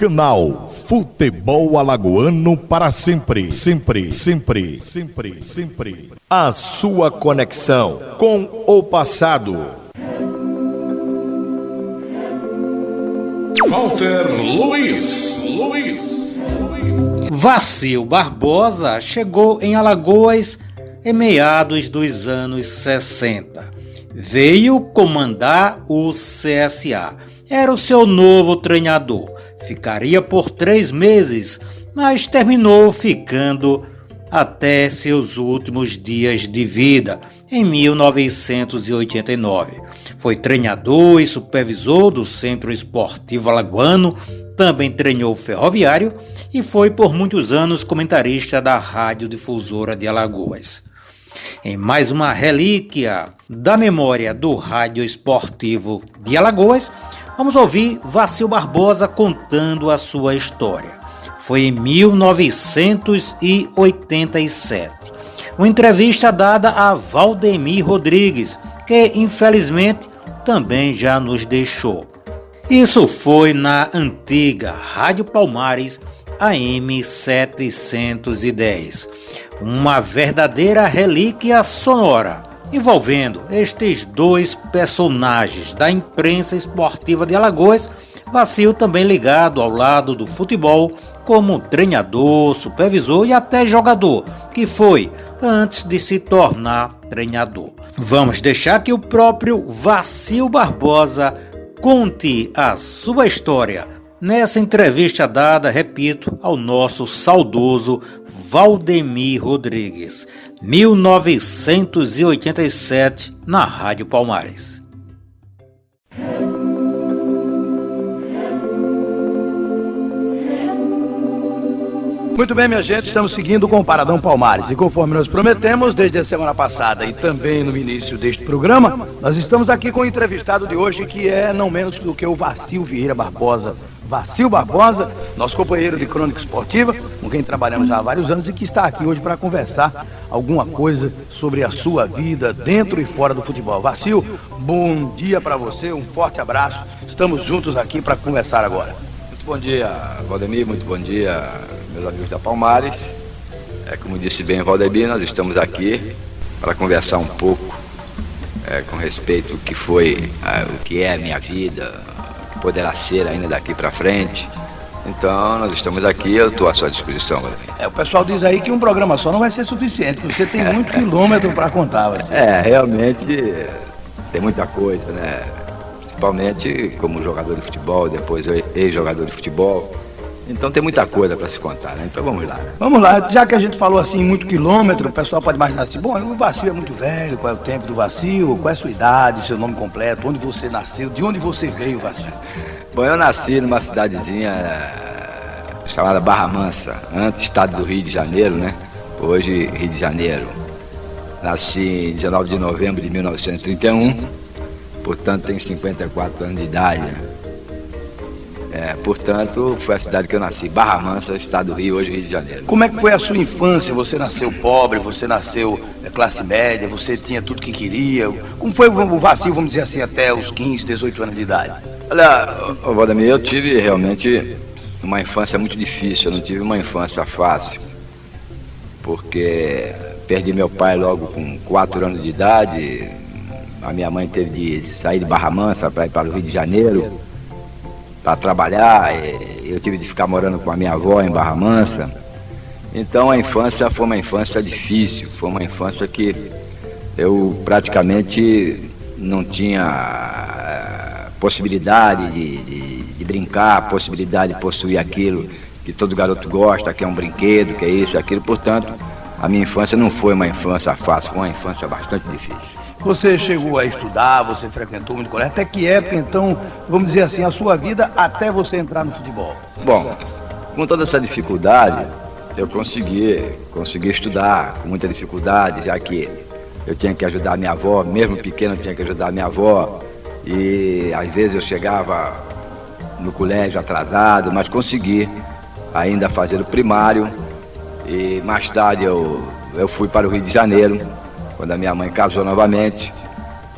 Canal Futebol Alagoano para sempre, sempre, sempre, sempre, sempre. A sua conexão com o passado. Walter Luiz. Vacil Barbosa chegou em Alagoas em meados dos anos 60. Veio comandar o CSA. Era o seu novo treinador. Ficaria por 3 meses, mas terminou ficando até seus últimos dias de vida, em 1989. Foi treinador e supervisor do Centro Esportivo Alagoano, também treinou o Ferroviário e foi por muitos anos comentarista da Rádio Difusora de Alagoas. Em mais uma relíquia da memória do Rádio Esportivo de Alagoas, vamos ouvir Vacil Barbosa contando a sua história. Foi em 1987. Uma entrevista dada a Valdemir Rodrigues, que infelizmente também já nos deixou. Isso foi na antiga Rádio Palmares AM 710. Uma verdadeira relíquia sonora, envolvendo estes dois personagens da imprensa esportiva de Alagoas. Vacil também ligado ao lado do futebol como treinador, supervisor e até jogador, que foi antes de se tornar treinador. Vamos deixar que o próprio Vacil Barbosa conte a sua história nessa entrevista dada, repito, ao nosso saudoso Valdemir Rodrigues, 1987, na Rádio Palmares. Muito bem, minha gente, estamos seguindo com o Paradão Palmares e conforme nós prometemos desde a semana passada e também no início deste programa, nós estamos aqui com o entrevistado de hoje que é não menos do que o Vacil Vieira Barbosa. Vacil Barbosa, nosso companheiro de crônica esportiva, com quem trabalhamos já há vários anos e que está aqui hoje para conversar alguma coisa sobre a sua vida dentro e fora do futebol. Vacil, bom dia para você, um forte abraço, estamos juntos aqui para conversar agora. Muito bom dia, Valdemir, muito bom dia, meus amigos da Palmares. Como disse bem o Valdemir, nós estamos aqui para conversar um pouco com respeito ao que foi, o que é a minha vida, o que poderá ser ainda daqui para frente. Então, nós estamos aqui, eu estou à sua disposição, Valdemir. O pessoal diz aí que um programa só não vai ser suficiente, você tem muito quilômetro para contar. Realmente tem muita coisa, né? Principalmente como jogador de futebol, depois ex-jogador de futebol. Então tem muita coisa para se contar, né? Então vamos lá. Vamos lá, já que a gente falou assim, muito quilômetro, o pessoal pode imaginar assim, bom, o Vacil é muito velho, qual é o tempo do Vacil, qual é a sua idade, seu nome completo, onde você nasceu, de onde você veio, Vacil? Bom, eu nasci numa cidadezinha chamada Barra Mansa, antes estado do Rio de Janeiro, né? Hoje Rio de Janeiro. Nasci em 19 de novembro de 1931, portanto tenho 54 anos de idade, né? Portanto, foi a cidade que eu nasci, Barra Mansa, estado do Rio, hoje Rio de Janeiro. Como é que foi a sua infância? Você nasceu pobre, você nasceu classe média, você tinha tudo que queria. Como foi o Vacil, vamos dizer assim, até os 15, 18 anos de idade? Olha, Valdemir, eu tive realmente uma infância muito difícil, eu não tive uma infância fácil, porque perdi meu pai logo com 4 anos de idade, a minha mãe teve de sair de Barra Mansa para ir para o Rio de Janeiro, para trabalhar, eu tive de ficar morando com a minha avó em Barra Mansa. Então a infância foi uma infância difícil, foi uma infância que eu praticamente não tinha possibilidade de brincar, possibilidade de possuir aquilo que todo garoto gosta, que é um brinquedo, que é isso, aquilo. Portanto, a minha infância não foi uma infância fácil, foi uma infância bastante difícil. Você chegou a estudar, você frequentou muito colégio, até que época, então, vamos dizer assim, a sua vida até você entrar no futebol? Bom, com toda essa dificuldade, eu consegui estudar com muita dificuldade, já que eu tinha que ajudar a minha avó, mesmo pequeno eu tinha que ajudar a minha avó, e às vezes eu chegava no colégio atrasado, mas consegui ainda fazer o primário, e mais tarde eu fui para o Rio de Janeiro, quando a minha mãe casou novamente,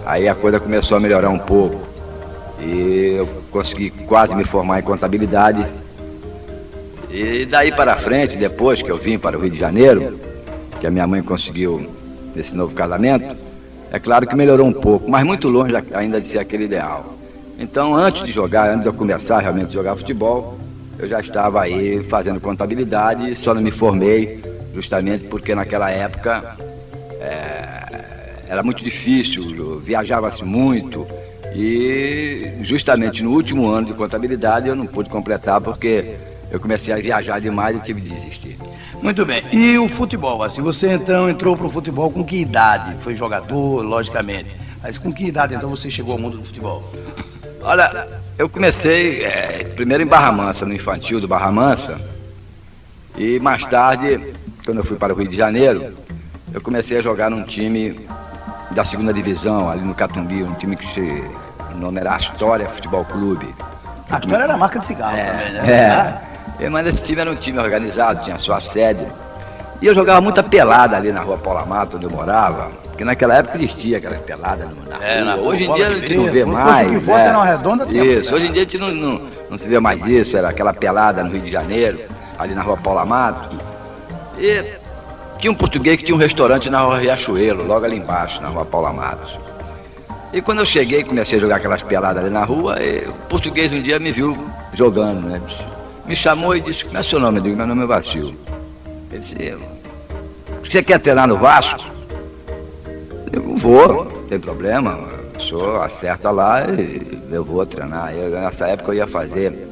aí a coisa começou a melhorar um pouco e eu consegui quase me formar em contabilidade E daí para frente, depois que eu vim para o Rio de Janeiro, que a minha mãe conseguiu esse novo casamento, é claro que melhorou um pouco, mas muito longe ainda de ser aquele ideal. Então, antes de eu começar realmente a jogar futebol, eu já estava aí fazendo contabilidade e só não me formei justamente porque naquela época era muito difícil, viajava-se muito e justamente no último ano de contabilidade eu não pude completar porque eu comecei a viajar demais e tive de desistir. Muito bem. E o futebol, assim, você então entrou pro futebol com que idade? Foi jogador, logicamente. Mas com que idade então você chegou ao mundo do futebol? Olha, eu comecei primeiro em Barra Mansa, no infantil do Barra Mansa, e mais tarde, quando eu fui para o Rio de Janeiro, eu comecei a jogar num time da segunda divisão, ali no Catumbi, um time o nome era Astoria Futebol Clube. A Astoria era marca de cigarro também, né? Mas esse time era um time organizado, tinha sua sede. E eu jogava muita pelada ali na rua Paula Mato, onde eu morava, porque naquela época existia aquelas peladas na rua. Hoje em dia a gente não vê mais. Se fosse era uma redonda, isso, hoje em dia a gente não se vê mais isso, era aquela pelada no Rio de Janeiro, ali na rua Paula Mato. E tinha um português que tinha um restaurante na rua Riachuelo, logo ali embaixo, na rua Paula Matos. E quando eu cheguei e comecei a jogar aquelas peladas ali na rua, o português um dia me viu jogando, né? Me chamou e disse, como é seu nome? Eu digo, meu nome é Vacil. Ele disse, você quer treinar no Vasco? Eu digo, vou, não tem problema, o senhor acerta lá e eu vou treinar. Nessa época eu ia fazer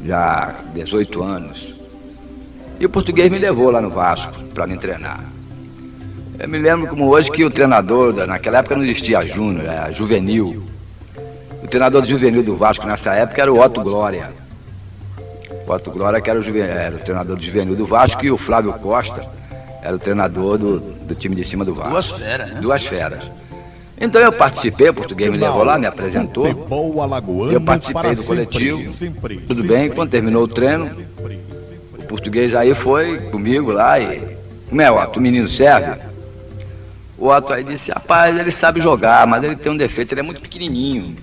já 18 anos. E o português me levou lá no Vasco para me treinar. Eu me lembro como hoje que o treinador, naquela época não existia júnior, era juvenil. O treinador do juvenil do Vasco nessa época era o Otto Glória. O Otto Glória que era o treinador do juvenil do Vasco e o Flávio Costa era o treinador do time de cima do Vasco. Duas feras, né? Duas feras. Então eu participei, o português me levou lá, me apresentou. Eu participei do coletivo, tudo bem, quando terminou o treino, o português aí foi comigo lá e... Como é, Otto, o menino serve? O Otto aí disse, rapaz, ele sabe jogar, mas ele tem um defeito, ele é muito pequenininho.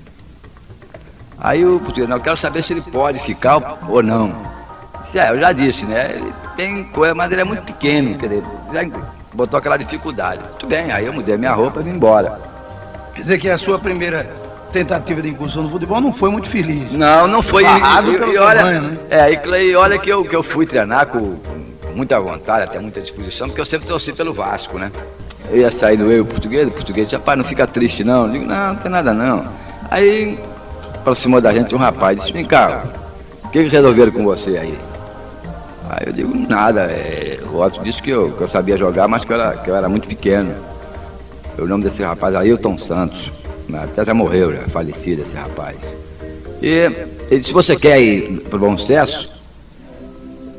Aí o português, não, eu quero saber se ele pode ficar ou não. Eu já disse, né, ele tem coisa, mas ele é muito pequeno, quer dizer, já botou aquela dificuldade. Muito bem, aí eu mudei minha roupa e vim embora. Quer dizer que a sua primeira tentativa de incursão no futebol não foi muito feliz. Não foi. E olha, tamanho, né? E olha que eu fui treinar com muita vontade, até muita disposição, porque eu sempre torci pelo Vasco, né? Eu ia sair do o português disse, rapaz, não fica triste não. Eu digo, não tem nada não. Aí aproximou da gente um rapaz, disse, vem cá, o que resolveram com você aí? Aí eu digo, nada, o Otto disse que eu sabia jogar, mas que eu era muito pequeno. O nome desse rapaz é Ailton Santos, até já morreu, já falecido esse rapaz. E ele disse, você quer ir pro Bom Sucesso?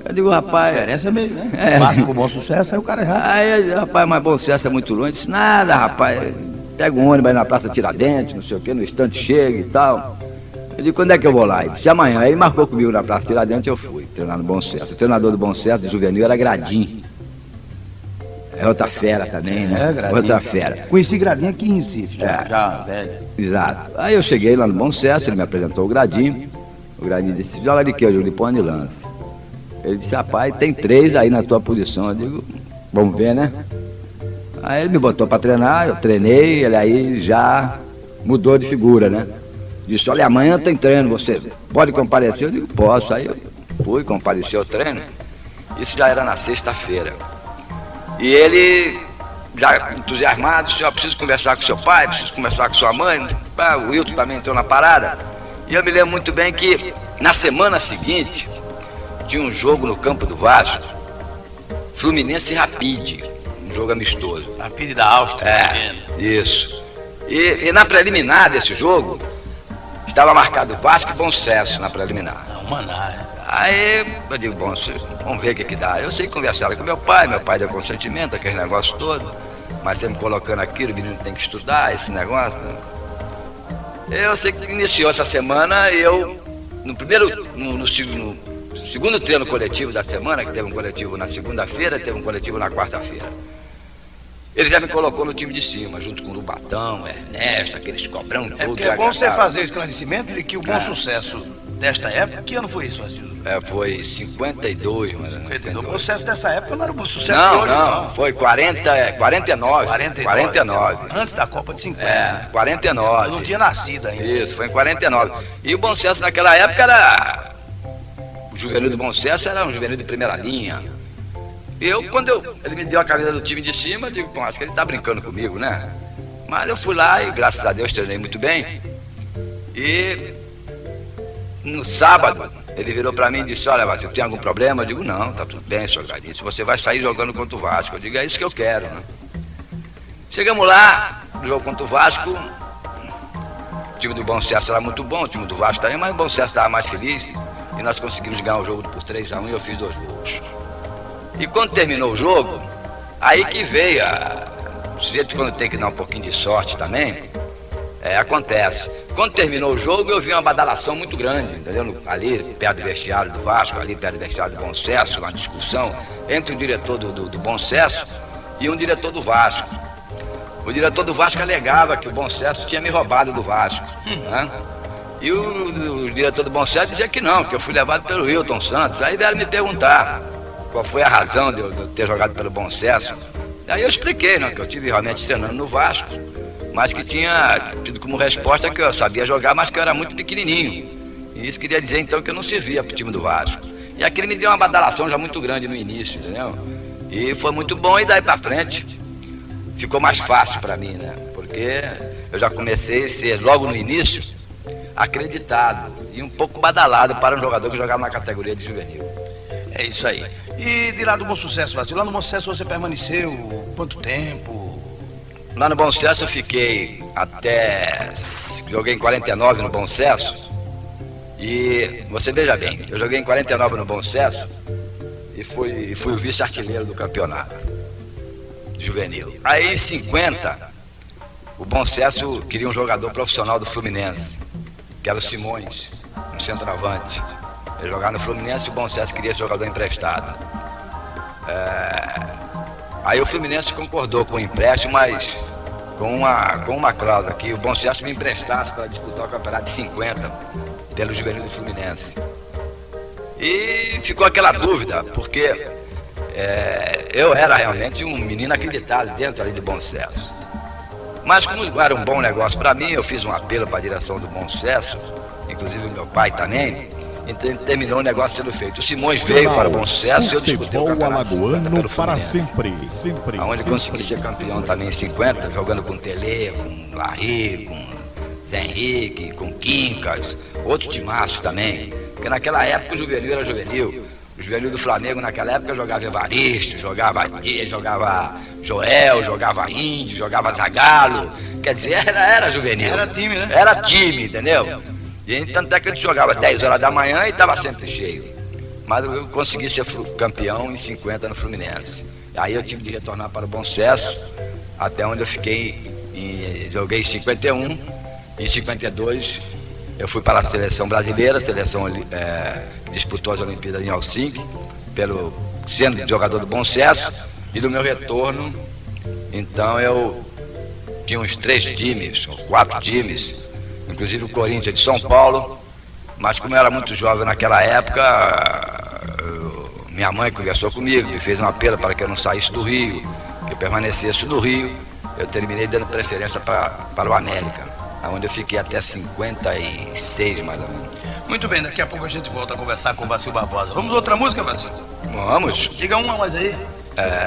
Eu digo, rapaz... A diferença é meio, né? Vasco pro Bom Sucesso, aí o cara já... Aí, rapaz, mas Bom Sucesso é muito longe. Eu disse, nada, rapaz, pega um ônibus aí na Praça Tiradentes, não sei o que, no instante chega e tal. Eu digo, quando é que eu vou lá? Ele disse, amanhã. Aí ele marcou comigo na Praça Tiradentes e eu fui treinar no Bom Sucesso. O treinador do Bom Sucesso, de juvenil, era Gradim. É outra fera também, né? Gradim. Outra fera. Conheci Gradim aqui em Recife, já velho. Exato. Aí eu cheguei lá no Bom Sucesso, ele me apresentou o Gradim. O Gradim disse, joga de quê? Eu jogo de pão de lança. Ele disse, rapaz, tem 3 aí na tua posição. Eu digo, vamos ver, né? Aí ele me botou para treinar, eu treinei, ele aí já mudou de figura, né? Disse, olha, amanhã tem treino, você pode comparecer? Eu digo, posso. Aí eu fui, compareci ao treino. Isso já era na sexta-feira. E ele, já entusiasmado, disse, eu preciso conversar com seu pai, preciso conversar com sua mãe. O Wilton também entrou na parada. E eu me lembro muito bem que na semana seguinte tinha um jogo no campo do Vasco, Fluminense e Rapid, um jogo amistoso. Rapid da Áustria. Isso. E na preliminar desse jogo, estava marcado Vasco e Bom Sucesso na preliminar. Aí eu digo, bom, vamos ver o que dá. Eu sei que conversava com meu pai deu consentimento, aquele negócio todo, mas sempre colocando aquilo, o menino tem que estudar, esse negócio. Né? Eu sei que iniciou essa semana, no segundo treino coletivo da semana, que teve um coletivo na segunda-feira, teve um coletivo na quarta-feira. Ele já me colocou no time de cima, junto com o Lubatão, Ernesto, aqueles cobrão todos. É bom você fazer o esclarecimento de que o Bom Sucesso desta época, que ano foi isso, Assis? Foi 52, mas não 52. O sucesso dessa época não era o sucesso de Não, hoje, não, foi 49. 49. Antes da Copa de 50. É, 49. Eu não tinha nascido ainda. Isso, foi em 49. E o Bom Sucesso naquela época era... O juvenil do Bom Sucesso era um juvenil de primeira linha. Quando ele me deu a camisa do time de cima, eu digo, pô, acho que ele tá brincando comigo, né? Mas eu fui lá e, graças a Deus, treinei muito bem. E no sábado, ele virou pra mim e disse, olha, Vacil, tem algum problema? Eu digo, não, tá tudo bem, senhor Galice, você vai sair jogando contra o Vasco. Eu digo, é isso que eu quero, né? Chegamos lá, no jogo contra o Vasco, o time do Bom Sucesso era muito bom, o time do Vasco também, mas o Bom Sucesso estava mais feliz e nós conseguimos ganhar o jogo por 3-1 e eu fiz 2 gols. E quando terminou o jogo, aí que veio o sujeito quando tem que dar um pouquinho de sorte também, acontece. Quando terminou o jogo, eu vi uma badalação muito grande, entendeu? Ali perto do vestiário do Vasco, ali perto do vestiário do Bom Sucesso, uma discussão entre o diretor do Bom Sucesso e um diretor do Vasco. O diretor do Vasco alegava que o Bom Sucesso tinha me roubado do Vasco, né? E o diretor do Bom Sucesso dizia que não, que eu fui levado pelo Wilton Santos. Aí vieram me perguntar qual foi a razão de eu ter jogado pelo Bom Sucesso. Aí eu expliquei, né, que eu tive realmente treinando no Vasco, mas que tinha tido como resposta que eu sabia jogar, mas que eu era muito pequenininho. E isso queria dizer então que eu não servia pro time do Vasco. E aquilo me deu uma badalação já muito grande no início, entendeu? E foi muito bom, e daí pra frente ficou mais fácil pra mim, né? Porque eu já comecei a ser, logo no início, acreditado e um pouco badalado para um jogador que jogava na categoria de juvenil. É isso aí. E de lá do Bom Sucesso, Vacil, lá no Bom Sucesso você permaneceu quanto tempo? Lá no Bom Sucesso eu fiquei até... Joguei em 49 no Bom Sucesso. E você veja bem, eu joguei em 49 no Bom Sucesso e fui o vice-artilheiro do campeonato juvenil. Aí em 50, o Bom Sucesso queria um jogador profissional do Fluminense, que era o Simões, um centroavante. Ele jogava no Fluminense e o Bom Sucesso queria jogador emprestado. Aí o Fluminense concordou com o empréstimo, mas com uma cláusula que o Bom Sucesso me emprestasse para disputar o campeonato de 50 pelo juvenil do Fluminense. E ficou aquela dúvida, porque eu era realmente um menino acreditado dentro ali do Bom Sucesso. Mas como era um bom negócio para mim, eu fiz um apelo para a direção do Bom Sucesso, inclusive o meu pai também. Então terminou o negócio sendo feito. O Simões veio para o Bom Sucesso e eu disputei o campeonato alagoano para sempre, onde consegui ser campeão também em 50, jogando com Tele, com Larry, com Zé Henrique, com Quincas, outro timaço também. Porque naquela época o juvenil era juvenil. O juvenil do Flamengo naquela época jogava Evaristo, jogava Joel, jogava Índio, jogava Zagallo. Quer dizer, era juvenil. Era time, né? Era time, entendeu? E tanto é que a gente jogava 10 horas da manhã e estava sempre cheio. Mas eu consegui ser campeão em 50 no Fluminense. Aí eu tive de retornar para o Bom Sucesso, até onde eu fiquei, joguei em 51, em 52 eu fui para a seleção brasileira, seleção que disputou as Olimpíadas em Helsinki, sendo jogador do Bom Sucesso, e do meu retorno, então eu tinha uns 3 times, ou 4 times, inclusive o Corinthians de São Paulo, mas como eu era muito jovem naquela época, minha mãe conversou comigo, me fez um apelo para que eu não saísse do Rio, que eu permanecesse no Rio. Eu terminei dando preferência para o América, onde eu fiquei até 56, mais ou menos. Muito bem, daqui a pouco a gente volta a conversar com o Vacil Barbosa. Vamos outra música, Vacil? Vamos. Diga uma mais aí.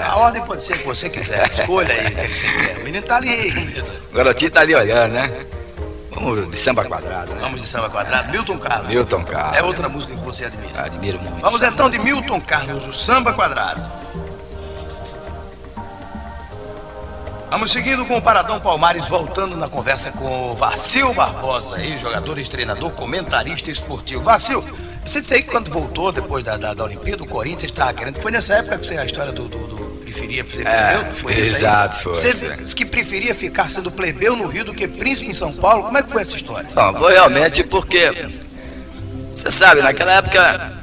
A ordem pode ser que você quiser, escolha aí o que você quer. O menino tá ali. O garotinho tá ali olhando, né? Vamos de samba quadrado, né? Vamos de samba quadrado. Milton Carlos. Milton Carlos. É outra música que você admira. Admiro muito. Vamos então de Milton Carlos, o samba quadrado. Vamos seguindo com o Paradão Palmares, voltando na conversa com o Vacil Barbosa, aí, jogador, treinador, comentarista esportivo. Vacil, você disse aí que quando voltou depois da Olimpíada, o Corinthians estava querendo. Foi nessa época que você, a história do preferia ser plebeu? Foi isso aí? Exato, foi. Você disse que preferia ficar sendo plebeu no Rio do que príncipe em São Paulo? Como é que foi essa história? Não, foi realmente porque, você sabe, naquela época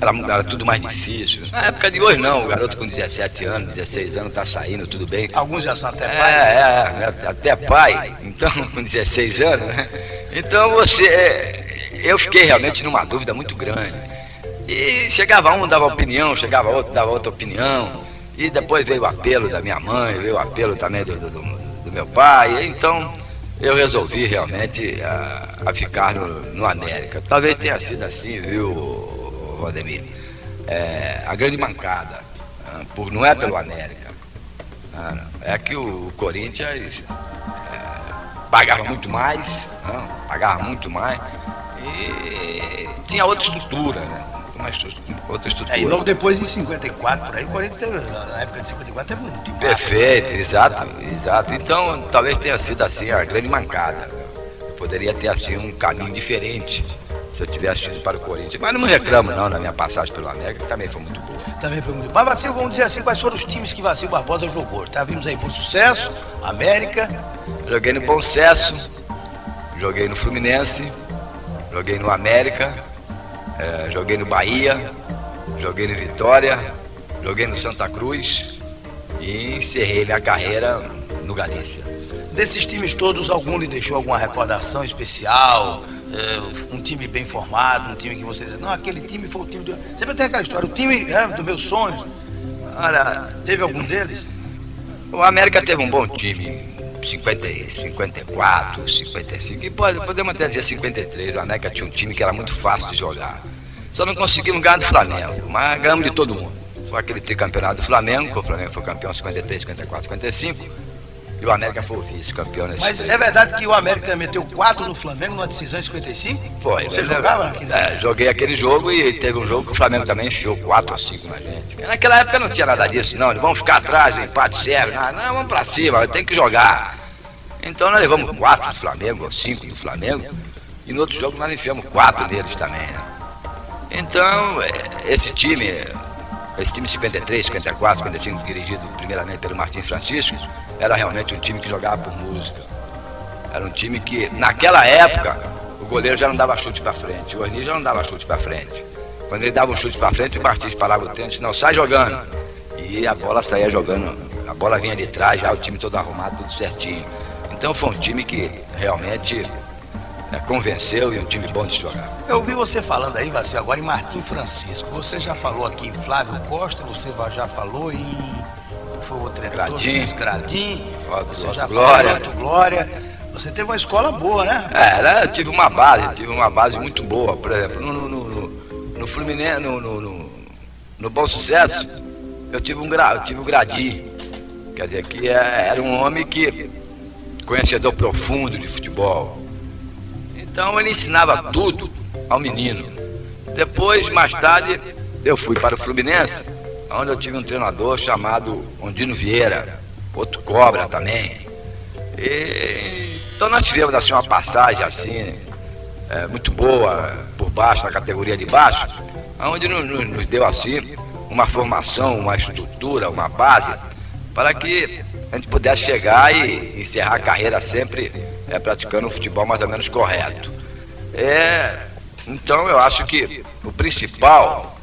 era tudo mais difícil. Na época de hoje não, o garoto com 17 anos, 16 anos tá saindo, tudo bem. Alguns já são até pai. Até pai, então com 16 anos, né? Então eu fiquei realmente numa dúvida muito grande. E chegava um, dava opinião, chegava outro, dava outra opinião. E depois veio o apelo da minha mãe, veio o apelo também do meu pai. Então eu resolvi realmente a ficar no América. Talvez tenha sido assim, viu, Valdemir? A grande mancada, não é pelo América. É que o Corinthians pagava muito mais, e tinha outra estrutura, né? Outra estrutura. E logo depois, em 54, por aí, o Corinthians teve, na época de 54, teve um time. Perfeito, exato. Então, talvez tenha sido assim a grande mancada. Poderia ter assim um caminho diferente se eu tivesse ido para o Corinthians. Mas não me reclamo não, na minha passagem pelo América, que também foi muito boa. Mas, Vacil, vamos dizer assim, quais foram os times que Vacil Barbosa jogou? Tá, vimos aí Bom Sucesso, América. Joguei no Bom Sucesso, joguei no Fluminense, joguei no América, joguei no Bahia, joguei no Vitória, joguei no Santa Cruz e encerrei minha carreira no Galícia. Desses times todos, algum lhe deixou alguma recordação especial? Um time bem formado, um time que você diz, não, aquele time foi o time do... Sempre tem aquela história, o time dos meus sonhos. Olha, teve algum deles? O América teve um bom time, 54, 55, e podemos até dizer 53. O América tinha um time que era muito fácil de jogar. Só não conseguimos ganhar do Flamengo, mas ganhamos de todo mundo. Foi aquele tricampeonato do Flamengo, que o Flamengo foi campeão 53, 54, 55. E o América foi o vice-campeão nesse. Mas é verdade que o América meteu 4 no Flamengo numa decisão em 55? Foi. Você jogava naquele? Joguei aquele jogo e teve um jogo que o Flamengo também enfiou 4 ou 5 na gente. Naquela época não tinha nada disso, não. Vamos ficar atrás, o empate serve. Não, vamos pra cima, tem que jogar. Então nós levamos 4 do Flamengo, ou 5 do Flamengo, e no outro jogo nós enfiamos 4 deles também, né? Então, esse time 53, 54, 55, dirigido primeiramente pelo Martim Francisco, era realmente um time que jogava por música. Era um time que, naquela época, o goleiro já não dava chute pra frente, o Orni já não dava chute pra frente. Quando ele dava um chute pra frente, o Martins parava o tempo e disse, não, sai jogando. E a bola saía jogando, a bola vinha de trás, já o time todo arrumado, tudo certinho. Então foi um time que realmente convenceu e um time bom de se jogar. Eu ouvi você falando aí, Vacil, agora em Martim Francisco. Você já falou aqui em Flávio Costa, você já falou em... Foi o treinador? Gradim. Você já Glória. falou Glória. Você teve uma escola boa, né? Eu tive uma base muito boa. Por exemplo, no Fluminense, no Bom Sucesso, eu tive o Gradim. Quer dizer, que era um homem que conhecedor profundo de futebol. Então ele ensinava tudo ao menino. Depois, mais tarde, eu fui para o Fluminense, onde eu tive um treinador chamado Ondino Vieira, outro cobra também. Então nós tivemos assim, uma passagem assim, muito boa por baixo, na categoria de baixo, onde nos deu assim uma formação, uma estrutura, uma base, para que a gente pudesse chegar e encerrar a carreira sempre praticando um futebol mais ou menos correto. Então eu acho que o principal,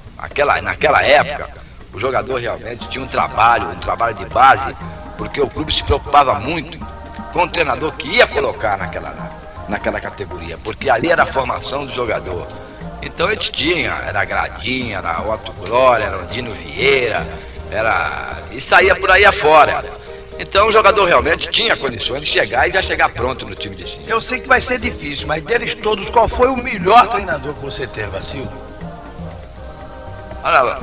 naquela época, o jogador realmente tinha um trabalho de base, porque o clube se preocupava muito com o treinador que ia colocar naquela categoria, porque ali era a formação do jogador. Então a gente era Gradinho, era Otto Glória, era Ondino Vieira, e saía por aí afora. Então o jogador realmente tinha condições de chegar e já chegar pronto no time de cima. Eu sei que vai ser difícil, mas deles todos, qual foi o melhor treinador que você teve, Vacil? Olha lá.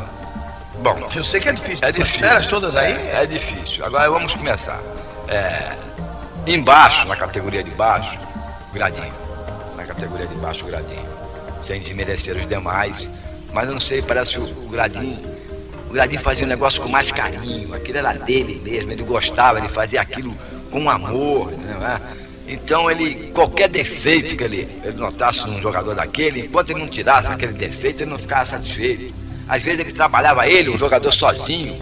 Bom, eu sei que é difícil. Essas feras todas aí? É difícil. Agora vamos começar. Embaixo, na categoria de baixo, Gradinho. Na categoria de baixo, Gradinho. Sem desmerecer os demais. Mas eu não sei, parece que o Gradinho fazia um negócio com mais carinho. Aquilo era dele mesmo, ele gostava, ele fazia aquilo com amor, né? Então qualquer defeito que ele notasse num jogador daquele, enquanto ele não tirasse aquele defeito, ele não ficava satisfeito. Às vezes ele trabalhava um jogador sozinho,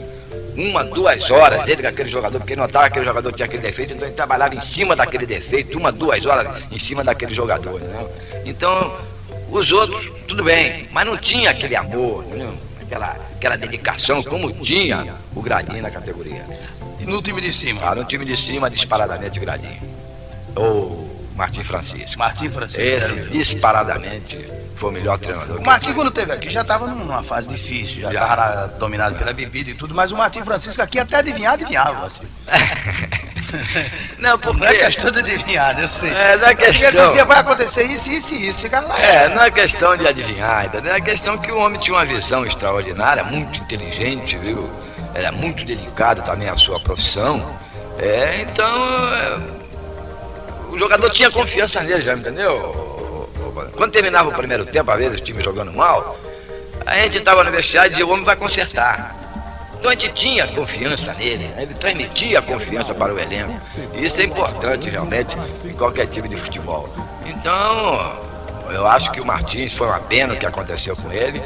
1, 2 horas, ele com aquele jogador, porque ele notava que aquele jogador tinha aquele defeito, então ele trabalhava em cima daquele defeito, 1, 2 horas em cima daquele jogador, né? Então, os outros, tudo bem, mas não tinha aquele amor, né? Aquela dedicação, como tinha o Gradinho na categoria. E no time de cima? No time de cima, disparadamente, Gradinho. Ou Martim Francisco. Martim Francisco. Esse, disparadamente, foi o melhor treinador. O Martim, quando esteve aqui, já estava numa fase difícil, já estava dominado pela bebida e tudo, mas o Martim Francisco aqui até adivinhava, assim. Não, porque... Não é questão de adivinhar, eu sei. Não é questão... Ele dizia, vai acontecer isso, isso e isso. Lá, não é questão de adivinhar, entendeu? É questão que o homem tinha uma visão extraordinária, muito inteligente, viu? Era muito dedicado também à sua profissão. Então, o jogador tinha confiança nele já, entendeu? Quando terminava o primeiro tempo, às vezes o time jogando mal, a gente estava no vestiário e dizia, o homem vai consertar. Então a gente tinha confiança nele, né? Ele transmitia a confiança para o elenco. E isso é importante realmente em qualquer time de futebol. Então, eu acho que o Martins foi uma pena o que aconteceu com ele,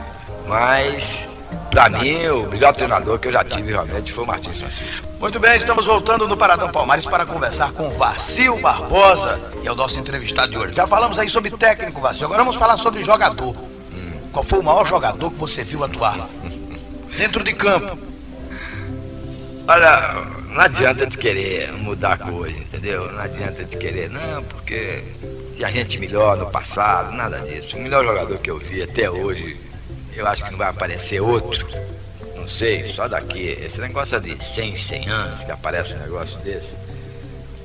mas para mim o melhor treinador que eu já tive realmente foi o Martins Francisco. Muito bem, estamos voltando no Paradão Palmares para conversar com Vacil Barbosa, que é o nosso entrevistado de hoje. Já falamos aí sobre técnico, Vacil, agora vamos falar sobre jogador. Qual foi o maior jogador que você viu atuar dentro de campo? Olha, não adianta de querer mudar a coisa, entendeu? Não adianta de querer, não, porque tinha gente melhor no passado, nada disso. O melhor jogador que eu vi até hoje, eu acho que não vai aparecer outro. Não sei, só daqui. Esse negócio de 100 anos que aparece um negócio desse.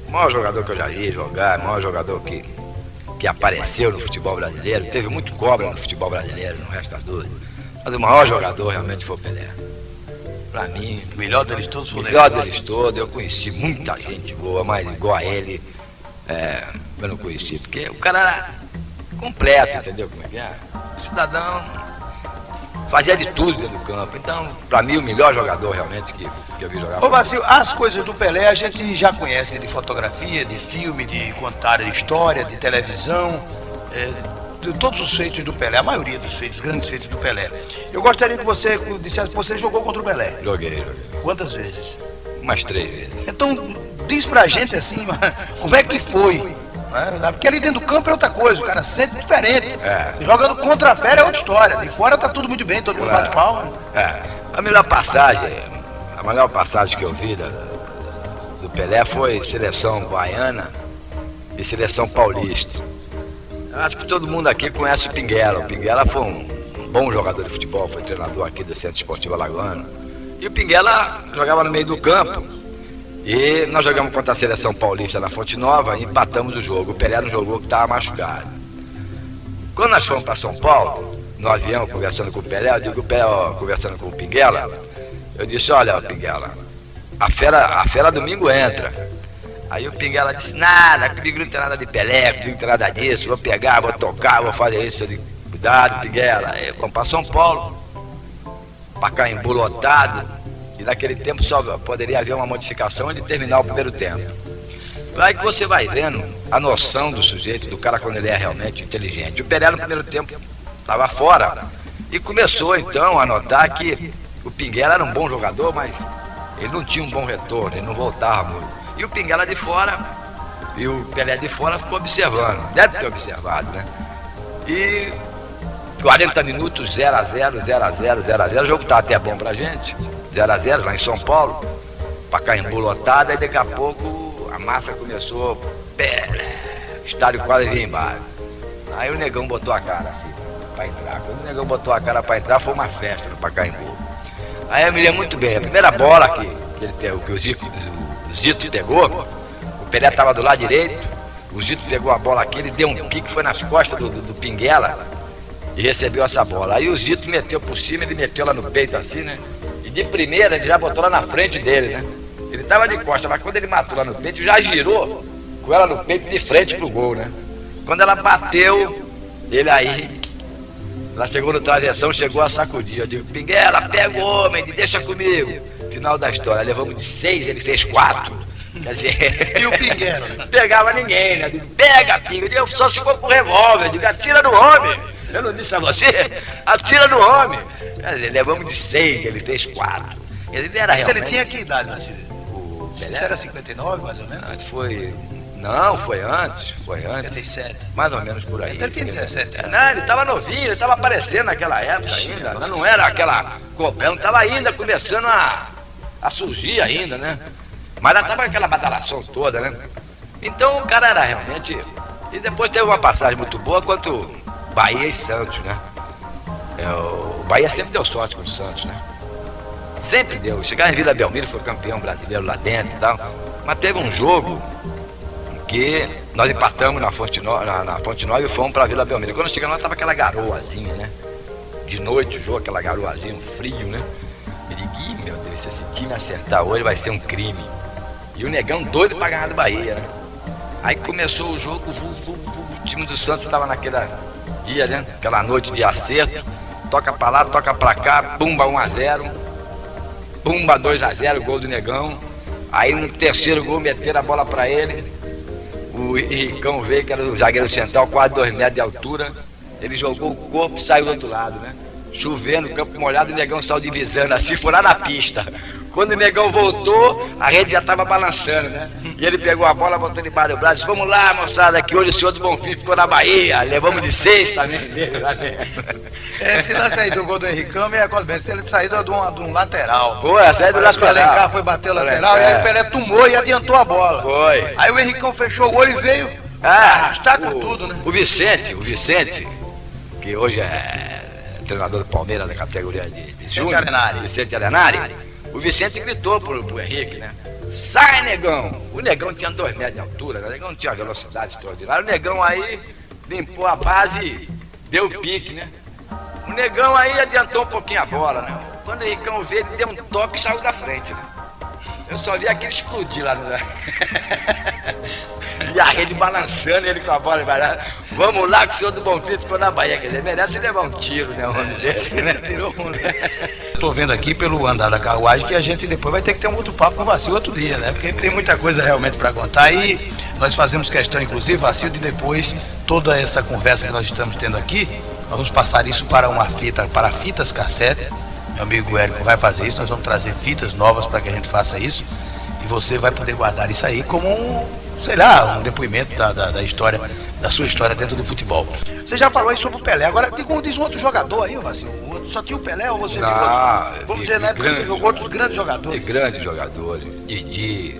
O maior jogador que eu já vi jogar, o maior jogador que apareceu no futebol brasileiro, teve muito cobra no futebol brasileiro, no resto das dúvidas. Mas o maior jogador realmente foi o Pelé. Pra mim, o melhor deles todos foi o melhor deles todos. Eu conheci muita gente boa, mas igual a ele, eu não conheci, porque o cara era completo, entendeu como é que é? O cidadão fazia de tudo dentro do campo. Então, pra mim, o melhor jogador realmente que eu vi jogar. Ô Vacil, as coisas do Pelé a gente já conhece de fotografia, de filme, de contar de história, de televisão, de todos os feitos do Pelé, a maioria dos feitos, grandes feitos do Pelé. Eu gostaria que você dissesse que você jogou contra o Pelé. Joguei. Quantas vezes? Umas 3 vezes. Então, diz pra gente assim, como é que foi? Porque ali dentro do campo é outra coisa, o cara sente diferente. Jogando contra a fera é outra história. De fora tá tudo muito bem, todo mundo bate palma. A melhor passagem que eu vi do Pelé foi seleção baiana e seleção paulista. Acho que todo mundo aqui conhece o Pinguela. O Pinguela foi um bom jogador de futebol, foi treinador aqui do Centro Esportivo Alagoano. E o Pinguela jogava no meio do campo. E nós jogamos contra a seleção paulista na Fonte Nova e empatamos o jogo. O Pelé não jogou porque estava machucado. Quando nós fomos para São Paulo, no avião, conversando com o Pelé, eu digo, conversando com o Pinguela, eu disse, olha, Pinguela, a fera domingo entra. Aí o Pinguela disse, nada, comigo não tem nada de Pelé, comigo não tem nada disso, vou pegar, vou tocar, vou fazer isso. Eu digo, cuidado, Pinguela. Aí vamos para São Paulo, Pacaembu lotado, e naquele tempo só poderia haver uma modificação antes de terminar o primeiro tempo. Aí que você vai vendo a noção do sujeito, do cara quando ele é realmente inteligente. O Pelé no primeiro tempo estava fora, e começou então a notar que o Pinguela era um bom jogador, mas ele não tinha um bom retorno, ele não voltava muito. E o Pinguela de fora, e o Pelé de fora ficou observando, deve ter observado, né? E 40 minutos, 0-0, o jogo tá até bom pra gente, 0-0 lá em São Paulo, Pacaembu lotado, e daqui a pouco a massa começou, Pelé, o estádio quase vinha embaixo. Aí o negão botou a cara assim, pra entrar. Quando o negão botou a cara pra entrar, foi uma festa no Pacaembu. Aí eu me lembro muito bem, a primeira bola que ele pegou, que o Zito pegou, o Pelé estava do lado direito, o Zito pegou a bola aqui, ele deu um pique, foi nas costas do Pinguela e recebeu essa bola. Aí o Zito meteu por cima, ele meteu lá no peito assim, né? E de primeira ele já botou lá na frente dele, né? Ele estava de costas, mas quando ele matou lá no peito, já girou com ela no peito de frente pro gol, né? Quando ela bateu, ela chegou no travessão, chegou a sacudir. Eu digo, Pinguela, pega o homem, deixa comigo. Final da história, levamos de 6, ele fez 4. Quer dizer... E o Pinguela? Não pegava ninguém, né? Eu digo, pega, Pinguela. Eu só se for com revólver. Eu digo, atira no homem. Eu não disse a você? Atira no homem. Quer dizer, levamos de 6, ele fez 4. Ele era realmente... Ele tinha que idade, Marcelo? O Pelé era 59, mais ou menos? Antes foi... Não, foi antes. 57. Mais ou menos por aí. Então ele tinha 17. Não, ele estava novinho, ele estava aparecendo naquela época ainda. Não era aquela cobel, estava ainda começando a surgir ainda, né? Mas já estava aquela badalação toda, né? Então o cara era realmente... E depois teve uma passagem muito boa quando Bahia e Santos, né? O Bahia sempre deu sorte com o Santos, né? Sempre deu. Chegar em Vila Belmiro, foi campeão brasileiro lá dentro e tal. Mas teve um jogo que nós empatamos na Fonte Nova e fomos pra Vila Belmiro. Quando chegamos lá, tava aquela garoazinha, né? De noite o jogo, aquela garoazinha, um frio, né? Eu digo, ih, meu Deus, se esse time acertar hoje vai ser um crime. E o Negão doido pra ganhar do Bahia, né? Aí começou o jogo, o time do Santos estava naquele dia, né? Aquela noite de acerto. Toca pra lá, toca pra cá, pumba 1-0. Pumba 2-0, gol do Negão. Aí no terceiro gol meteram a bola pra ele. O Henricão veio, que era o zagueiro central, quase 2 metros de altura. Ele jogou o corpo e saiu do outro lado, né? Chovendo, campo molhado, o Negão saiu divisando assim, foi lá na pista. Quando o Negão voltou, a rede já estava balançando, né? E ele pegou a bola, botou debaixo do braço, disse, vamos lá, moçada, que hoje o senhor do Bonfim ficou na Bahia, levamos de 6 também dele lá dentro. Esse lance aí do gol do Henricão me recordo bem, ele saiu de um lateral. Foi, a saída do lateral. O Alencar foi bater o lateral e aí o Pelé tomou e adiantou a bola. Foi. Aí o Henricão fechou o olho e veio arrastar com tudo, né? O Vicente, que hoje é treinador do Palmeiras da categoria de Júnior, Vicente Arenari. O Vicente gritou pro Henrique, né? Sai, Negão! O Negão tinha 2 metros de altura, né? O Negão não tinha velocidade extraordinária. O Negão aí limpou a base e deu pique, né? O Negão aí adiantou um pouquinho a bola, né? Quando o Henricão veio, ele deu um toque e saiu da frente, né? Eu só vi aquele explodir lá no... E a rede balançando, ele com a bola. Vamos lá que o senhor do Bonfim ficou na Bahia. Quer dizer, merece levar um tiro, né? Um homem desse, né? Tirou um, né? Tô vendo aqui pelo andar da carruagem que a gente depois vai ter que ter um outro papo com o Vacil outro dia, né? Porque tem muita coisa realmente para contar e nós fazemos questão, inclusive, Vacil, de depois toda essa conversa que nós estamos tendo aqui, nós vamos passar isso para uma fita, para fitas cassete. Meu amigo Érico vai fazer isso, nós vamos trazer fitas novas para que a gente faça isso e você vai poder guardar isso aí como um depoimento da história, da sua história dentro do futebol. Você já falou aí sobre o Pelé, agora como diz um outro jogador aí, Vacil, só tinha o Pelé ou você viu outros? Vamos dizer, né, porque você jogou outros grandes jogadores. Grandes jogadores, Didi,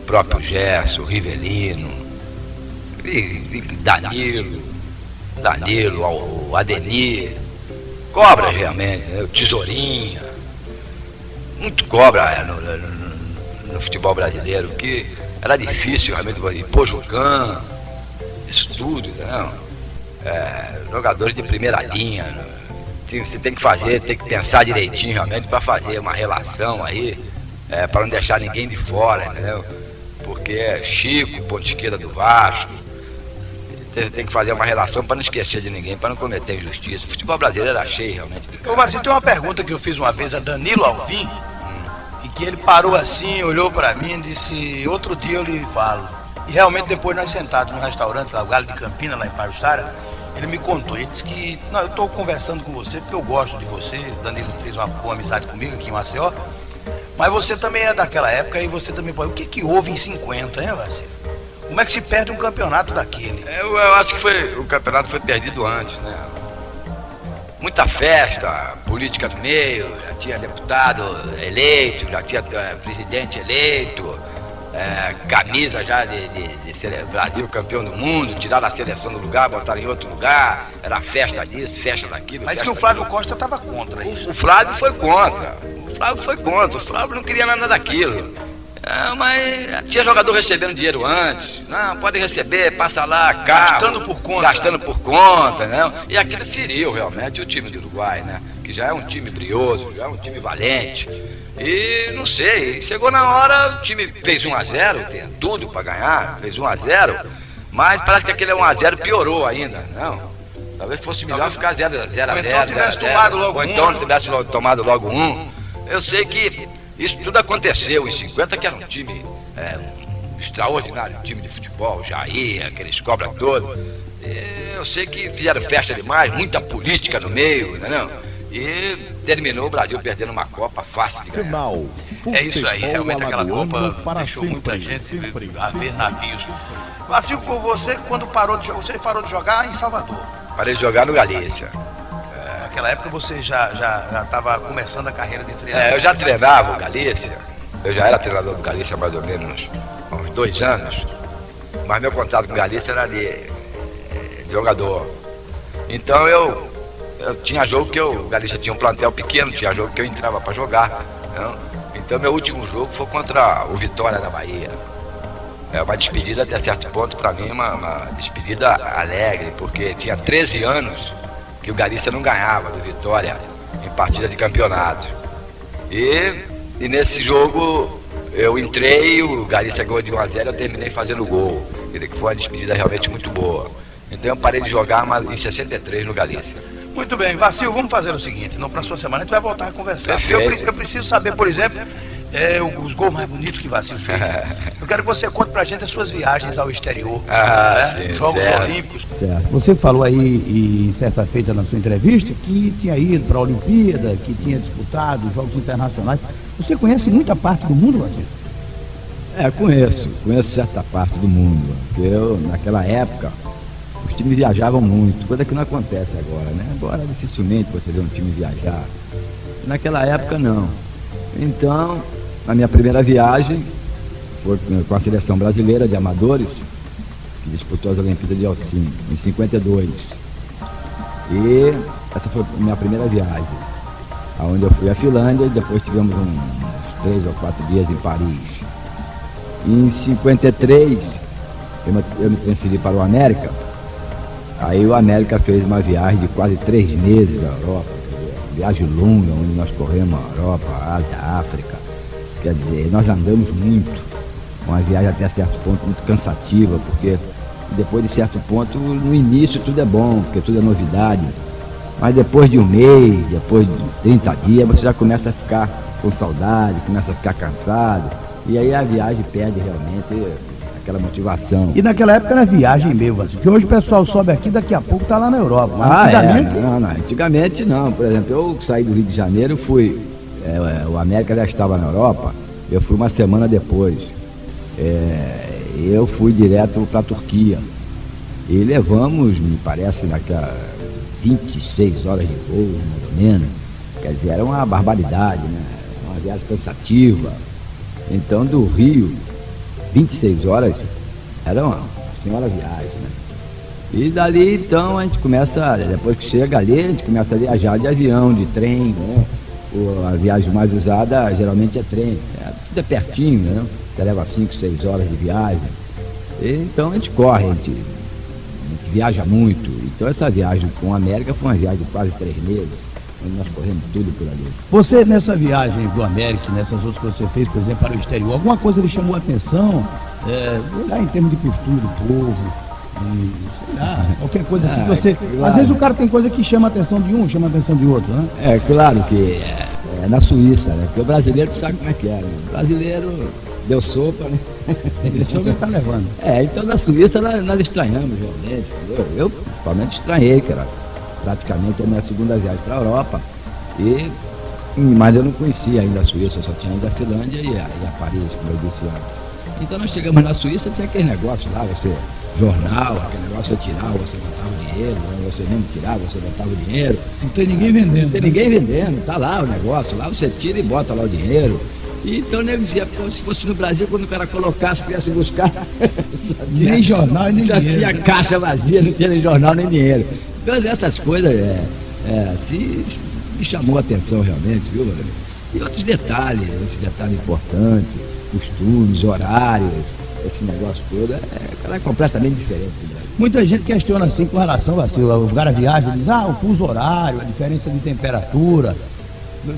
próprio Gerson, Rivelino, Danilo, o Ademir, cobra realmente, né? O Tesourinha, muito cobra no futebol brasileiro, que era difícil realmente, Pojucan, isso tudo, não? Jogadores de primeira linha, né? Você tem que fazer, tem que pensar direitinho realmente para fazer uma relação aí, para não deixar ninguém de fora, entendeu? Porque Chico, ponta esquerda do Vasco, tem que fazer uma relação para não esquecer de ninguém, para não cometer injustiça. O futebol brasileiro era cheio realmente de... Ô Vacil, tem uma pergunta que eu fiz uma vez a Danilo Alvim, e que ele parou assim, olhou para mim e disse, outro dia eu lhe falo. E realmente depois nós sentados no restaurante, lá, o Galo de Campina, lá em Pajuçara, ele me contou, ele disse que, não, eu estou conversando com você porque eu gosto de você, o Danilo fez uma boa amizade comigo aqui em Maceió, mas você também é daquela época e você também pode... O que houve em 50, hein, Vacil? Como é que se perde um campeonato daquele? Eu acho que o campeonato foi perdido antes, né? Muita festa, política no meio, já tinha deputado eleito, já tinha presidente eleito, camisa já de Brasil campeão do mundo, tiraram a seleção do lugar, botaram em outro lugar, era festa disso, festa daquilo. Mas que o Flávio Costa estava contra isso. O Flávio foi contra, o Flávio não queria nada daquilo. Mas tinha jogador recebendo dinheiro antes, não, pode receber, passa lá, carro, gastando por conta, né? E aquilo feriu realmente o time do Uruguai, né? Que já é um time brioso, já é um time valente. E não sei, chegou na hora, o time fez 1-0, tem tudo para ganhar, fez 1-0, mas parece que aquele 1-0 piorou ainda, não? Talvez fosse melhor ficar 0-0. Ou então não tivesse tomado logo um. Eu sei que isso tudo aconteceu em 50, que era um time extraordinário, um time de futebol, Jair, aqueles cobra todos. Eu sei que fizeram festa demais, muita política no meio, entendeu? E terminou o Brasil perdendo uma Copa fácil de ganhar. Final. É isso aí, realmente aquela Copa deixou muita gente a ver navios. Vacil, você quando parou de jogar, você parou de jogar em Salvador? Parei de jogar no Galícia. Naquela época você já estava começando a carreira de treinador. Eu já treinava o Galícia, eu já era treinador do Galícia há mais ou menos há uns 2 anos, mas meu contato com o Galícia era de jogador. Então eu tinha jogo que o Galícia tinha um plantel pequeno, tinha jogo que eu entrava para jogar, né? Então meu último jogo foi contra o Vitória da Bahia. É uma despedida até certo ponto, para mim, uma despedida alegre, porque tinha 13 anos que o Galícia não ganhava do Vitória em partida de campeonato. E nesse jogo eu entrei, o Galícia ganhou de 1-0, eu terminei fazendo gol. Que foi uma despedida realmente muito boa. Então eu parei de jogar em 63 no Galícia. Muito bem, Vacil, vamos fazer o seguinte, na próxima semana a gente vai voltar a conversar. Eu preciso saber, por exemplo, os gols mais bonitos que Vacil fez. Eu quero que você conte pra gente as suas viagens ao exterior, sim, Jogos certo. Olímpicos. Certo. Você falou aí, em certa feita na sua entrevista, que tinha ido para a Olimpíada, que tinha disputado os Jogos Internacionais. Você conhece muita parte do mundo, Vacil? Conheço certa parte do mundo, porque eu, naquela época, os times viajavam muito, coisa que não acontece agora, né? Agora dificilmente você vê um time viajar. Naquela época não. Então, a minha primeira viagem foi com a seleção brasileira de amadores, que disputou as Olimpíadas de Helsinki, em 52. E essa foi a minha primeira viagem, onde eu fui à Finlândia e depois tivemos uns 3 ou 4 dias em Paris. Em 53, eu me transferi para o América. Aí o América fez uma viagem de quase 3 meses na Europa, viagem longa, onde nós corremos a Europa, a Ásia, a África. Quer dizer, nós andamos muito, uma viagem até certo ponto muito cansativa, porque depois de certo ponto, no início tudo é bom, porque tudo é novidade. Mas depois de um mês, depois de 30 dias, você já começa a ficar com saudade, começa a ficar cansado. E aí a viagem perde realmente aquela motivação. E naquela época era viagem mesmo, assim, que hoje o pessoal sobe aqui, daqui a pouco tá lá na Europa. Mas antigamente... Não, antigamente não. Por exemplo, eu saí do Rio de Janeiro, o América já estava na Europa, eu fui uma semana depois. Eu fui direto para a Turquia. E levamos, me parece, naquela 26 horas de voo, mais ou menos. Quer dizer, era uma barbaridade, né? Uma viagem cansativa. Então, do Rio, 26 horas, era uma senhora viagem, né? E dali, então, a gente começa, depois que chega ali, a gente começa a viajar de avião, de trem, né? A viagem mais usada, geralmente, é trem. Tudo é pertinho, né? Você leva 5, 6 horas de viagem. E, então, a gente corre, a gente viaja muito. Então, essa viagem com a América foi uma viagem de quase 3 meses. Nós corremos tudo por ali. Você, nessa viagem do América, nessas outras que você fez, por exemplo, para o exterior, alguma coisa lhe chamou a atenção? Olhar em termos de postura do povo, sei lá, qualquer coisa assim que você... Claro. Às vezes o cara tem coisa que chama a atenção de um, chama a atenção de outro, né? É claro que é na Suíça, né? Porque o brasileiro sabe como é que é, né? O brasileiro deu sopa, né? Deu sopa e tá levando. Então na Suíça nós estranhamos realmente, entendeu? Eu principalmente estranhei, que era praticamente a minha segunda viagem para a Europa, mas eu não conhecia ainda a Suíça, eu só tinha ido a Finlândia e a Paris, como eu disse antes. Então nós chegamos na Suíça, tinha aquele negócio lá, jornal, aquele negócio você tirava, você botava o dinheiro, você mesmo tirava, você botava o dinheiro. Não tem ninguém vendendo. Não tem ninguém vendendo, tá lá o negócio, lá você tira e bota lá o dinheiro. E então eu dizia, se fosse no Brasil, quando o cara colocasse, viesse buscar, nem jornal nem só dinheiro. Tinha caixa vazia, não tinha nem jornal nem dinheiro. Então essas coisas me chamou a atenção realmente, viu, Lorena? E outros detalhes, esse detalhe importante, costumes, horários, esse negócio todo, é completamente diferente do Brasil. Muita gente questiona assim com relação a o cara viaja e diz, o fuso horário, a diferença de temperatura.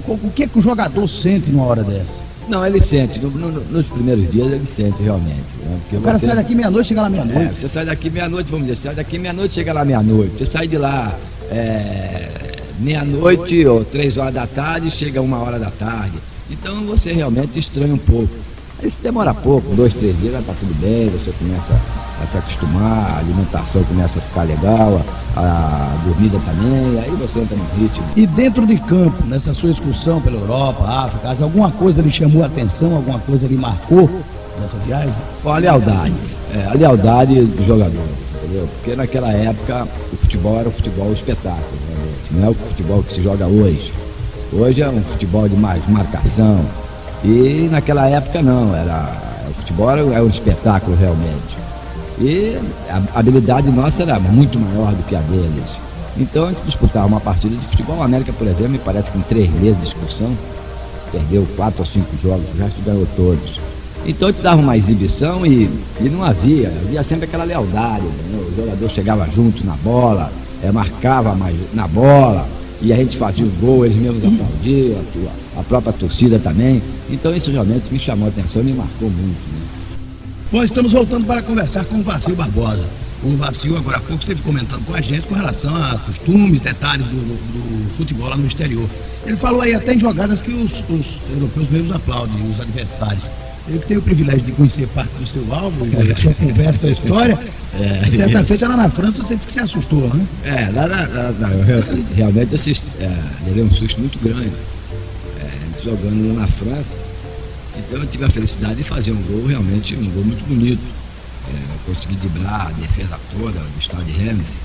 O que o jogador sente numa hora dessa? Não, ele sente, nos primeiros dias ele sente realmente. Né? O cara sai daqui meia-noite, chega lá meia-noite. Você sai daqui meia-noite, vamos dizer, sai daqui meia-noite, chega lá meia-noite. Você sai de lá meia-noite ou 3 horas da tarde, chega 1 hora da tarde. Então você realmente estranha um pouco. Isso demora pouco, 2, 3 dias, já está tudo bem, você começa a se acostumar, a alimentação começa a ficar legal, a dormida também, aí você entra no ritmo. E dentro de campo, nessa sua excursão pela Europa, África, alguma coisa lhe chamou a atenção, alguma coisa lhe marcou nessa viagem? A lealdade do jogador, entendeu? Porque naquela época o futebol era um futebol espetáculo, realmente. Não é o futebol que se joga hoje. Hoje é um futebol de mais marcação. E naquela época não, o futebol era um espetáculo realmente. E a habilidade nossa era muito maior do que a deles. Então a gente disputava uma partida de futebol. A América, por exemplo, me parece que em 3 meses de discussão, perdeu 4 ou 5 jogos, o resto ganhou todos. Então a gente dava uma exibição e não havia sempre aquela lealdade, né? O jogador chegava junto na bola, marcava mais na bola, e a gente fazia o gol, eles mesmos aplaudiam, a própria torcida também. Então isso realmente me chamou a atenção e me marcou muito, né? Bom, estamos voltando para conversar com o Vacil Barbosa. O Vacil, agora há pouco, esteve comentando com a gente com relação a costumes, detalhes do futebol lá no exterior. Ele falou aí até em jogadas que os europeus mesmos aplaudem, os adversários. Eu que tenho o privilégio de conhecer parte do seu álbum, a sua conversa, a sua história. Certa feita lá na França, você disse que se assustou, né? Eu realmente levei um susto muito grande, jogando lá na França. Então eu tive a felicidade de fazer um gol, realmente um gol muito bonito. Consegui driblar a defesa toda do estado de Reims,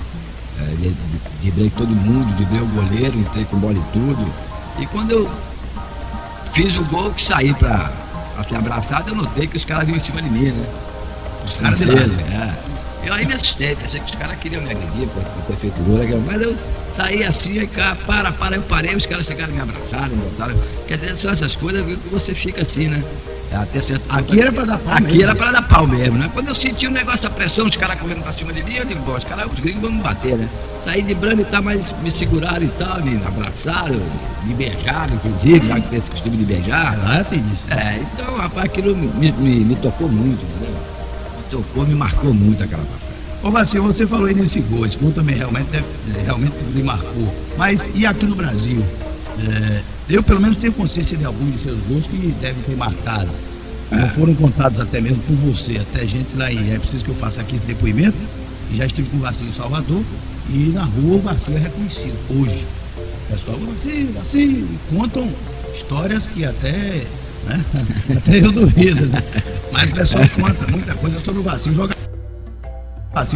driblei todo mundo, driblei o goleiro, entrei com bola e tudo. E quando eu fiz o gol, que saí para ser abraçado, eu notei que os caras vinham em cima de mim, né? Os franceses, Eu ainda assustei, pensei que os caras queriam me agredir por ter feito gol, mas eu saí assim, eu parei, os caras chegaram e me abraçaram, me botaram. Quer dizer, são essas coisas que você fica assim, né? Aqui era para dar pau mesmo. Aqui era para dar pau mesmo, né? Quando eu senti o negócio da pressão, os caras correndo pra cima de mim, eu digo, bom, os gringos vão me bater, né? Saí de brando e tal, mas me seguraram e tal, me abraçaram, me beijaram, inclusive, já que tem esse costume de beijar. Tem isso. Então, rapaz, aquilo me tocou muito, entendeu? Me tocou, me marcou muito aquela passagem. Ô Vacil, você falou aí nesse gol, esse gol também realmente me marcou. Mas e aqui no Brasil? Eu pelo menos tenho consciência de alguns de seus gols que devem ter marcado. Não foram contados até mesmo por você, até gente lá aí. É preciso que eu faça aqui esse depoimento. E já estive com o Vacil em Salvador e na rua o Vacil é reconhecido hoje. O pessoal, Vacil, e contam histórias que até eu duvido, né? Mas o pessoal conta muita coisa sobre o Vacil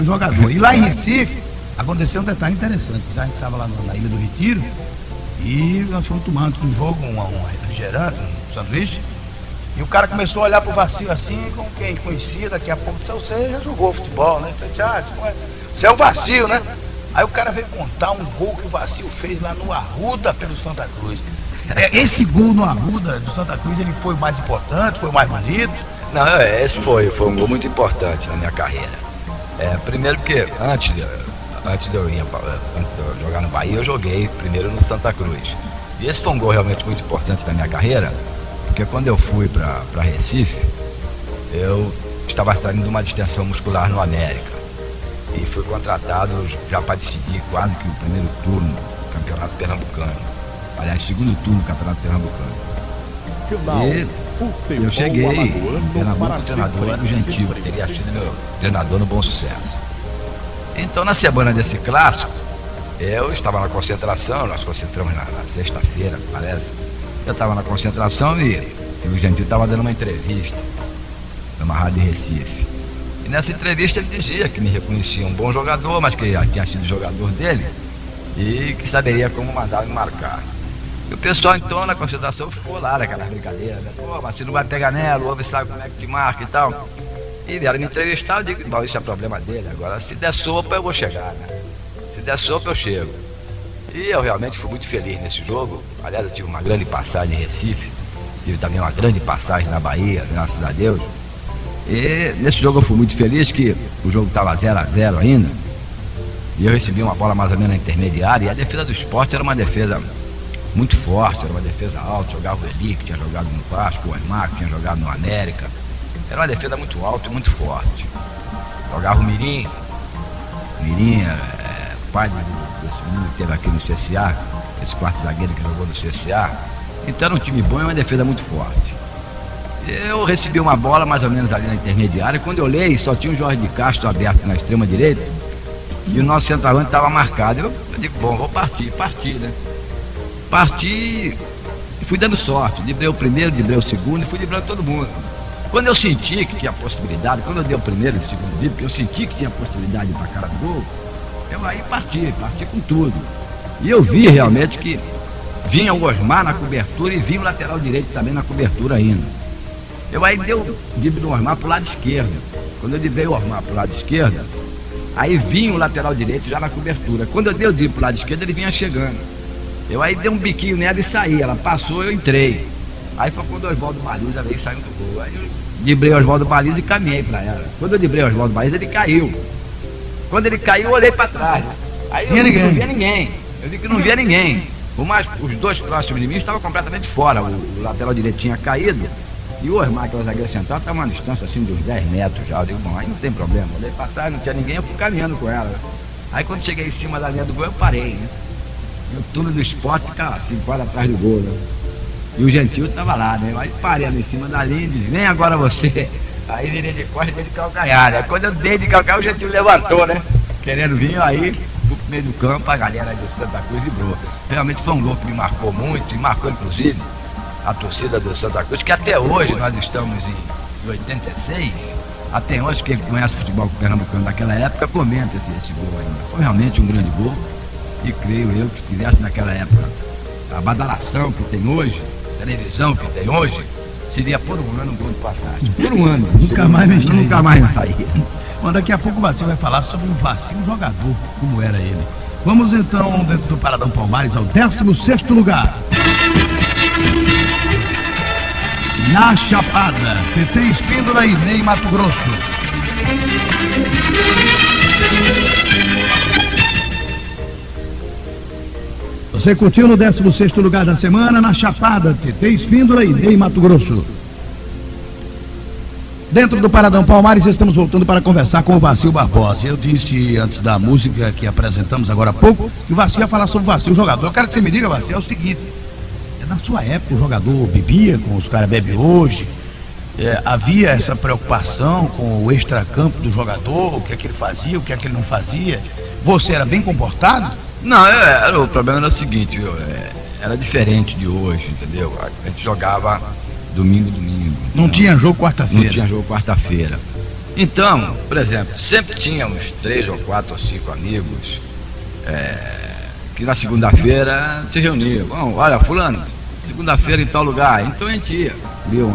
jogador. E lá em Recife aconteceu um detalhe interessante. A gente estava lá na Ilha do Retiro e nós fomos tomando um jogo, um refrigerante, um sanduíche. E o cara começou a olhar pro Vacil assim, com quem conhecia, daqui a pouco disse, você já jogou futebol, né? Você é o Vacil, né? Aí o cara veio contar um gol que o Vacil fez lá no Arruda pelo Santa Cruz. Esse gol no Arruda do Santa Cruz, ele foi o mais importante, foi o mais bonito? Não, esse foi um gol muito importante na minha carreira. Primeiro porque antes de eu jogar no Bahia, eu joguei primeiro no Santa Cruz. E esse foi um gol realmente muito importante na minha carreira, porque quando eu fui para Recife, eu estava saindo de uma distensão muscular no América. E fui contratado já para decidir quase que o primeiro turno do Campeonato Pernambucano. Aliás, segundo turno do Campeonato Pernambucano. E eu cheguei, era muito treinador, era o Gentil, que teria sido meu treinador no Bom Sucesso. Então, na semana desse clássico, eu estava na concentração, nós concentramos na sexta-feira, parece. Eu estava na concentração e o Gentil estava dando uma entrevista numa rádio de Recife. E nessa entrevista ele dizia que me reconhecia um bom jogador, mas que já tinha sido jogador dele e que saberia como mandar me marcar. E o pessoal então na concentração ficou lá naquelas brincadeiras, né? Pô, mas você não vai pegar nela, o homem sabe como é que te marca e tal. E vieram me entrevistar, eu digo, bom, isso é problema dele. Agora, se der sopa, eu vou chegar, né? Se der sopa, eu chego. E eu realmente fui muito feliz nesse jogo. Aliás, eu tive uma grande passagem em Recife, tive também uma grande passagem na Bahia, graças a Deus. E nesse jogo eu fui muito feliz, que o jogo estava 0-0 ainda. E eu recebi uma bola mais ou menos na intermediária, e a defesa do Sport era uma defesa muito forte, era uma defesa alta, jogava o Eli, que tinha jogado no Vasco, o Aymar, que tinha jogado no América. Era uma defesa muito alta e muito forte. Jogava o Mirim, pai desse menino que teve aqui no CSA, esse quarto zagueiro que jogou no CSA. Então era um time bom e uma defesa muito forte. Eu recebi uma bola mais ou menos ali na intermediária, quando eu olhei só tinha o Jorge de Castro aberto na extrema direita e o nosso centroavante estava marcado. Eu digo, bom, vou partir, né? Parti e fui dando sorte, driblei o primeiro, driblei o segundo e fui driblando todo mundo. Quando eu senti que tinha possibilidade, quando eu dei o primeiro e o segundo drible, eu senti que tinha possibilidade de ir pra cara do gol, eu aí parti com tudo. E eu vi realmente que vinha o Osmar na cobertura e vinha o lateral direito também na cobertura ainda. Eu aí dei o drible do Osmar pro lado esquerdo. Quando eu driblei o Osmar pro lado esquerdo, aí vinha o lateral direito já na cobertura. Quando eu dei o drible pro lado esquerdo, ele vinha chegando. Eu aí dei um biquinho nela e saí. Ela passou, eu entrei. Aí foi quando o Oswaldo Baliza veio saindo do gol. Aí eu driblei o Oswaldo Baliza e caminhei pra ela. Quando eu driblei o Oswaldo Baliza, ele caiu. Quando ele caiu, eu olhei pra trás. Aí eu vi que não via ninguém. Eu vi que não via ninguém. Os dois próximos de mim estavam completamente fora. O lateral direito tinha caído. E o Osmar, que é o zagueiro central, estava uma distância assim de uns 10 metros já. Eu digo, bom, aí não tem problema. Eu olhei pra trás, não tinha ninguém, eu fui caminhando com ela. Aí quando cheguei em cima da linha do gol, eu parei, né? E o túnel do esporte ficava 5 horas atrás do gol, né? E o Gentil estava lá, né? Aí parei ali em cima da linha e disse, vem agora você. Aí virei de costas e dei de calcanhar, né? Quando eu dei de calcanhar, o Gentil levantou, né? Querendo vir, aí pro meio do campo, a galera aí do Santa Cruz vibrou. Realmente foi um gol que me marcou muito, e marcou inclusive a torcida do Santa Cruz, que até hoje, nós estamos em 86, até hoje quem conhece o futebol pernambucano daquela época comenta esse gol ainda. Foi realmente um grande gol, e creio eu que se tivesse naquela época a badalação que tem hoje, a televisão que tem hoje, seria por um ano um gol de passagem. Por um ano. Nunca mais me saía. Nunca mais me saía. Bom, daqui a pouco o Vacil vai falar sobre um vacilo jogador, como era ele. Vamos então, dentro do Paradão Palmares, ao 16º lugar. Na Chapada, TT Espíndola e Ney Mato Grosso. Você curtiu no 16º lugar da semana, na Chapada, TT Espíndola e Ney Mato Grosso. Dentro do Paradão Palmares, estamos voltando para conversar com o Vacil Barbosa. Eu disse antes da música que apresentamos agora há pouco, que o Vacil ia falar sobre o Vacil, o jogador. Eu quero que você me diga, Vacil, é o seguinte: na sua época o jogador bebia como os caras bebem hoje? Havia essa preocupação com o extracampo do jogador, o que é que ele fazia, o que é que ele não fazia? Você era bem comportado? Não, o problema era o seguinte, viu? Era diferente de hoje, entendeu? A gente jogava domingo. Não tinha jogo quarta-feira? Não tinha jogo quarta-feira. Então, por exemplo, sempre tinha uns 3 ou 4 ou 5 amigos que na segunda-feira se reuniam. Bom, olha, fulano, segunda-feira em tal lugar. Então a gente ia, viu,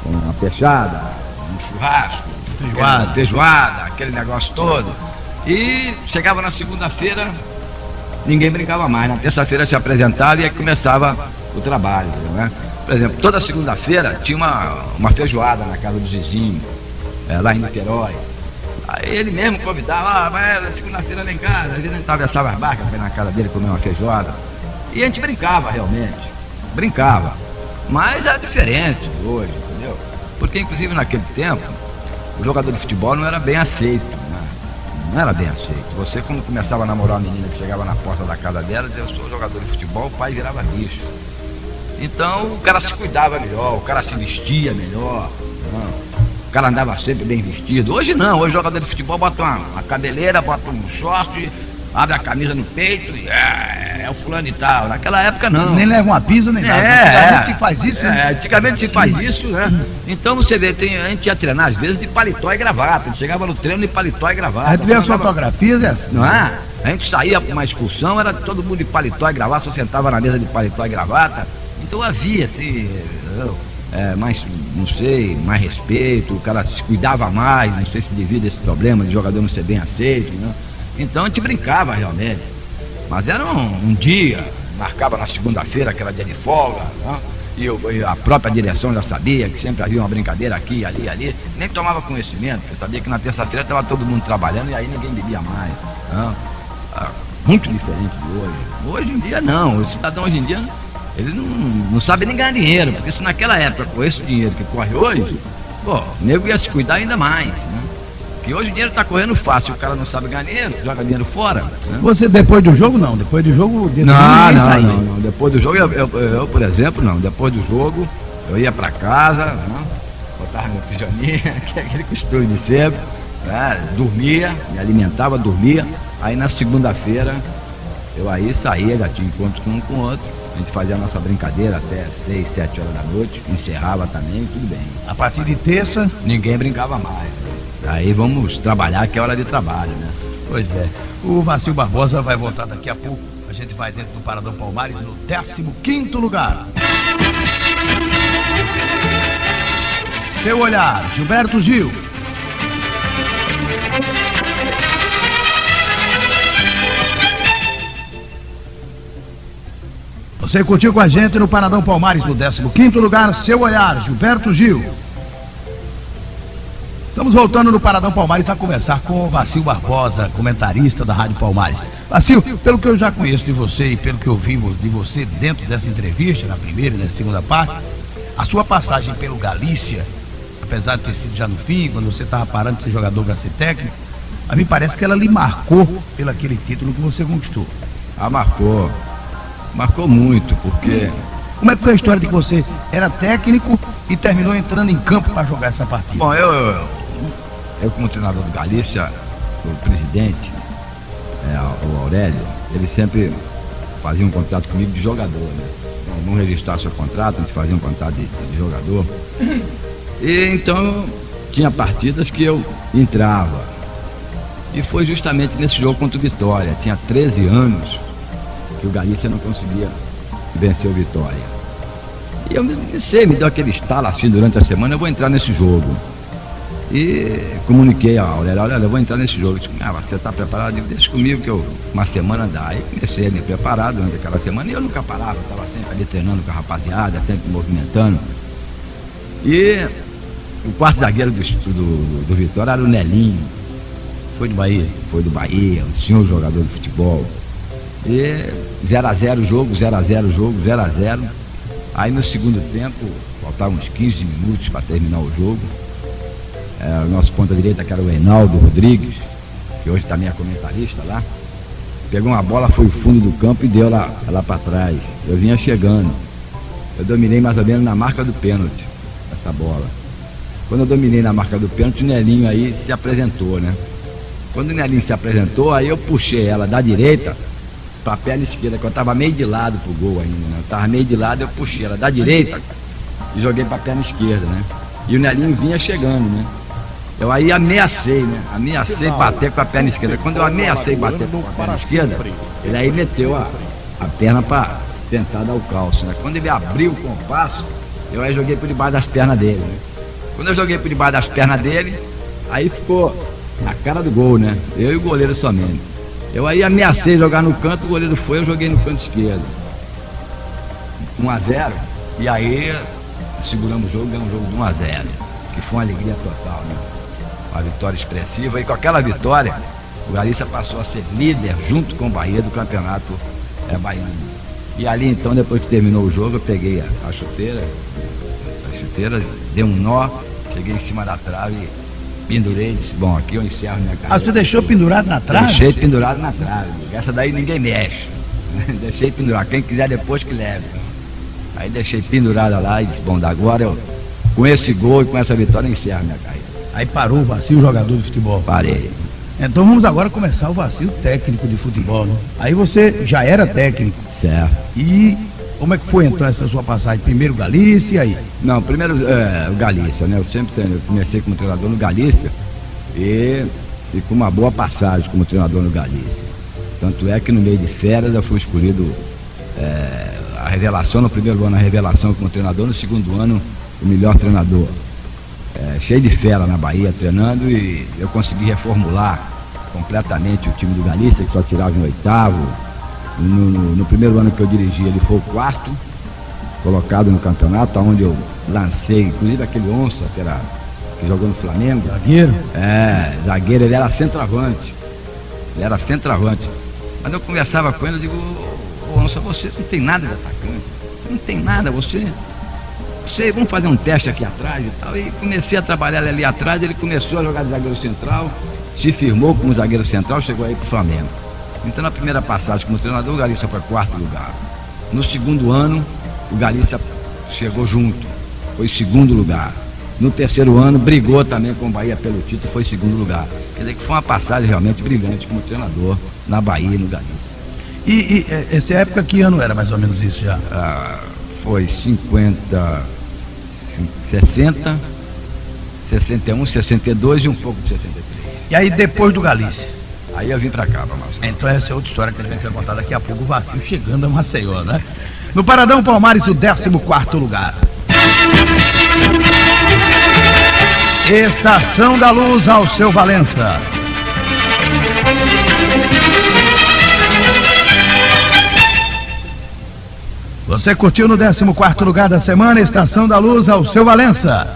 uma fechada, um churrasco, feijoada, aquele negócio todo. E chegava na segunda-feira, ninguém brincava mais. Na terça-feira se apresentava e aí começava o trabalho, né? Por exemplo, toda segunda-feira tinha uma feijoada na casa do Zizinho, lá em Niterói. Aí ele mesmo convidava, mas segunda-feira lá em casa, às vezes a gente atravessava as barcas, foi na casa dele comer uma feijoada. E a gente brincava realmente, mas era diferente de hoje, entendeu? Porque inclusive naquele tempo, o jogador de futebol não era bem aceito, né? Não era bem aceito. Você quando começava a namorar uma menina que chegava na porta da casa dela, dizia, eu sou jogador de futebol, o pai virava bicho. Então o cara se cuidava melhor, o cara se vestia melhor, né? O cara andava sempre bem vestido. Hoje não, hoje o jogador de futebol bota uma cabeleira, bota um short, abre a camisa no peito e é o fulano e tal. Naquela época não. Nem leva uma pisa, nem nada. Antigamente se faz isso, né? Antigamente se faz isso, né? Então você vê, a gente ia treinar às vezes de paletó e gravata. A gente chegava no treino de paletó e gravata. A gente vê as fotografias, não é? A gente saía para uma excursão, era todo mundo de paletó e gravata, só sentava na mesa de paletó e gravata. Então havia, assim, mais, não sei, mais respeito, o cara se cuidava mais, não sei se devido a esse problema de jogador não ser bem aceito, né? Então a gente brincava realmente, mas era um dia, marcava na segunda-feira, aquela dia de folga, né? E a própria direção já sabia que sempre havia uma brincadeira aqui, ali, nem tomava conhecimento, porque sabia que na terça-feira estava todo mundo trabalhando e aí ninguém bebia mais, né? Muito diferente de hoje. Hoje em dia não, o cidadão hoje em dia ele não sabe nem ganhar dinheiro, porque se naquela época, com esse dinheiro que corre hoje, o nego ia se cuidar ainda mais, né? Porque hoje o dinheiro está correndo fácil, o cara não sabe ganhar dinheiro, joga dinheiro fora, né? Você depois do jogo não? Depois do jogo não. Depois do jogo, eu, por exemplo, não. Depois do jogo, eu ia para casa, né? Botava meu pijaminha, que é aquele costume de sempre, né? Dormia, me alimentava, dormia. Aí na segunda-feira, eu aí saía, já tinha encontros com um com o outro. A gente fazia a nossa brincadeira até 6, 7 horas da noite, encerrava também, tudo bem. A partir de terça, ninguém brincava mais. Aí vamos trabalhar, que é hora de trabalho, né? Pois é. O Vacil Barbosa vai voltar daqui a pouco. A gente vai dentro do Paradão Palmares no 15º lugar. Seu olhar, Gilberto Gil. Você curtiu com a gente no Paradão Palmares, no 15º lugar, Seu Olhar, Gilberto Gil. Estamos voltando no Paradão Palmares a conversar com o Vacil Barbosa, comentarista da Rádio Palmares. Vacil, pelo que eu já conheço de você e pelo que eu vi de você dentro dessa entrevista, na primeira e na segunda parte, a sua passagem pelo Galícia, apesar de ter sido já no fim, quando você estava parando de ser jogador para ser técnico, a mim parece que ela lhe marcou pelo aquele título que você conquistou. Marcou muito, porque... Como é que foi a história de que você era técnico e terminou entrando em campo para jogar essa partida? Bom, eu como treinador do Galícia, o presidente, o Aurélio, ele sempre fazia um contrato comigo de jogador, né? Não registrar seu contrato, a gente fazia um contrato de jogador. E então tinha partidas que eu entrava. E foi justamente nesse jogo contra o Vitória. Tinha 13 anos que o Galícia não conseguia vencer o Vitória. E eu me deu aquele estalo assim durante a semana, eu vou entrar nesse jogo. E comuniquei a Aurélio, olha, eu vou entrar nesse jogo. Eu disse, você está preparado? Eu digo, deixa comigo que uma semana dá. Aí comecei a me preparar durante aquela semana e eu nunca parava, estava sempre ali treinando com a rapaziada, sempre movimentando. E o quarto zagueiro do Vitória era o Nelinho. Foi do Bahia? Foi do Bahia, um senhor jogador de futebol. E 0x0 o jogo, 0x0 o jogo, 0x0. Aí no segundo tempo, faltavam uns 15 minutos para terminar o jogo. O nosso ponta direita, que era o Reinaldo Rodrigues, que hoje também é comentarista lá, pegou uma bola, foi o fundo do campo e deu lá para trás. Eu vinha chegando. Eu dominei mais ou menos na marca do pênalti, essa bola. Quando eu dominei na marca do pênalti, o Nelinho aí se apresentou, né? Quando o Nelinho se apresentou, aí eu puxei ela da direita para a perna esquerda, que eu estava meio de lado pro gol ainda, né? Eu estava meio de lado, eu puxei ela da direita e joguei para a perna esquerda, né? E o Nelinho vinha chegando, né? Eu aí ameacei, né? Ameacei bater com a perna esquerda. Quando eu ameacei bater com a perna esquerda, ele aí meteu a perna para tentar dar o calço, né? Quando ele abriu o compasso, eu aí joguei por debaixo das pernas dele, né? Quando eu joguei por debaixo das pernas dele, aí ficou na cara do gol, né? Eu e o goleiro somente. Eu aí ameacei jogar no canto, o goleiro foi, eu joguei no canto esquerdo. 1x0, e aí seguramos o jogo, ganhamos o jogo de 1x0, que foi uma alegria total, né? Uma vitória expressiva, e com aquela vitória, o Galícia passou a ser líder junto com o Bahia do campeonato baiano. E ali então, depois que terminou o jogo, eu peguei a chuteira, dei um nó, cheguei em cima da trave e pendurei, disse, bom, aqui eu encerro minha carreira. Ah, você deixou pendurado na trave? Deixei pendurado na trave, essa daí ninguém mexe. Deixei pendurado, quem quiser depois que leve. Aí deixei pendurada lá e disse, bom, agora eu, com esse gol e com essa vitória, eu encerro minha carreira. Aí parou o Vacil, jogador de futebol? Parei. Então vamos agora começar o Vacil técnico de futebol, né? Aí você já era técnico. Certo. E como é que foi então essa sua passagem? Primeiro o Galícia e aí? Não, primeiro o Galícia, né? Eu comecei como treinador no Galícia e com uma boa passagem como treinador no Galícia. Tanto é que no meio de férias eu fui escolhido a revelação, no primeiro ano a revelação como treinador, no segundo ano o melhor treinador. Cheio de fera na Bahia treinando, e eu consegui reformular completamente o time do Galícia, que só tirava em oitavo. No primeiro ano que eu dirigi, ele foi o quarto colocado no campeonato, onde eu lancei, inclusive aquele Onça, que jogou no Flamengo. Zagueiro? Zagueiro, ele era centroavante. Mas eu conversava com ele, eu digo, Onça, você não tem nada de atacante, você não tem nada, você, vamos fazer um teste aqui atrás e tal. E comecei a trabalhar ali atrás, ele começou a jogar de zagueiro central, se firmou como zagueiro central, chegou aí pro Flamengo. Então na primeira passagem como treinador, o Galícia foi quarto lugar. No segundo ano, o Galícia chegou junto, foi segundo lugar. No terceiro ano, brigou também com o Bahia pelo título, foi segundo lugar. Quer dizer que foi uma passagem realmente brilhante como treinador na Bahia e no Galícia. E essa época, que ano era mais ou menos isso já? Foi 60, 61, 62 e um pouco de 63. E aí depois do Galícia? Aí eu vim pra cá, Marcelo. Então essa é outra história que a gente vai contar daqui a pouco, o Vacil chegando a Maceió, né? No Paradão Palmares, o 14º lugar. Estação da Luz, ao seu Valença. Você curtiu no 14º lugar da semana, Estação da Luz, ao seu Valença.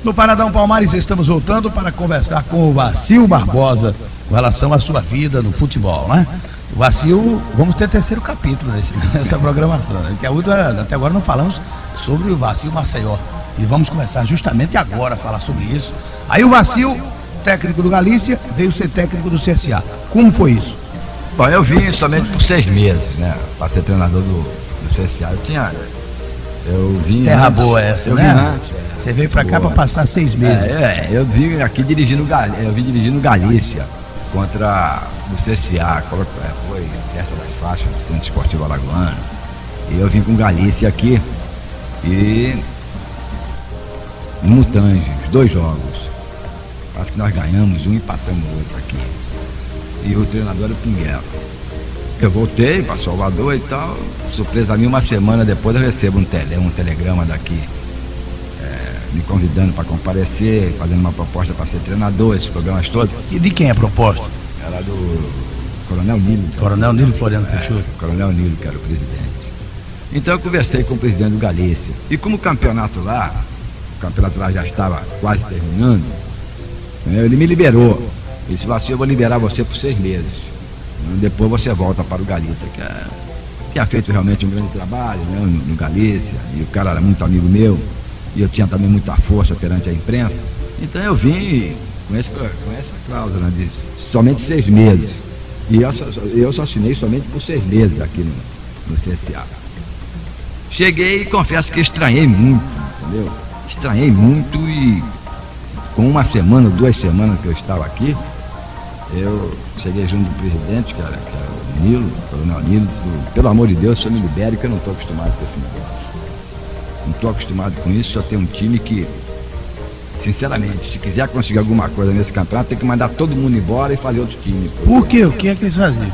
No Paradão Palmares estamos voltando para conversar com o Vacil Barbosa com relação à sua vida no futebol, né? O Vacil, vamos ter terceiro capítulo nessa programação, né? Que até agora não falamos sobre o Vacil Maceió. E vamos começar justamente agora a falar sobre isso. Aí o Vacil, técnico do Galícia, veio ser técnico do CSA. Como foi isso? Bom, eu vim somente por 6 meses, né? Para ser treinador do CSA. Eu vim. Terra antes, boa essa, eu né? Vim antes, Você veio pra cá para passar 6 meses. Eu vim aqui dirigindo Galícia contra o CSA, foi festa das faixas do Centro Esportivo Alagoano. E eu vim com Galícia aqui e no Mutange, os 2 jogos. Acho que nós ganhamos um e empatamos o outro aqui. E o treinador era o Pinguela. Eu voltei para Salvador e tal. Surpresa a mim, uma semana depois eu recebo um telegrama daqui, me convidando para comparecer, fazendo uma proposta para ser treinador, esses programas todos. E de quem é a proposta? Era do Coronel Nilo. Coronel Nilo Floriano Peixoto. Coronel Nilo, que era o presidente. Então eu conversei com o presidente do Galícia. E como o campeonato lá já estava quase terminando, ele me liberou. Ele disse: Vacil, eu vou liberar você por 6 meses. Depois você volta para o Galícia, que tinha feito realmente um grande trabalho, né, no Galícia, e o cara era muito amigo meu, e eu tinha também muita força perante a imprensa. Então eu vim com essa cláusula de somente 6 meses. E eu só assinei somente por 6 meses aqui no CSA. Cheguei e confesso que estranhei muito, entendeu? Estranhei muito, e com 1 semana, 2 semanas que eu estava aqui, eu cheguei junto do presidente, que era o Nilo, o Coronel Nilo, disse: pelo amor de Deus, o senhor me libere, que eu não estou acostumado com esse negócio. Não estou acostumado com isso, só tem um time que, sinceramente, se quiser conseguir alguma coisa nesse campeonato, tem que mandar todo mundo embora e fazer outro time. Por quê? O que é que eles faziam?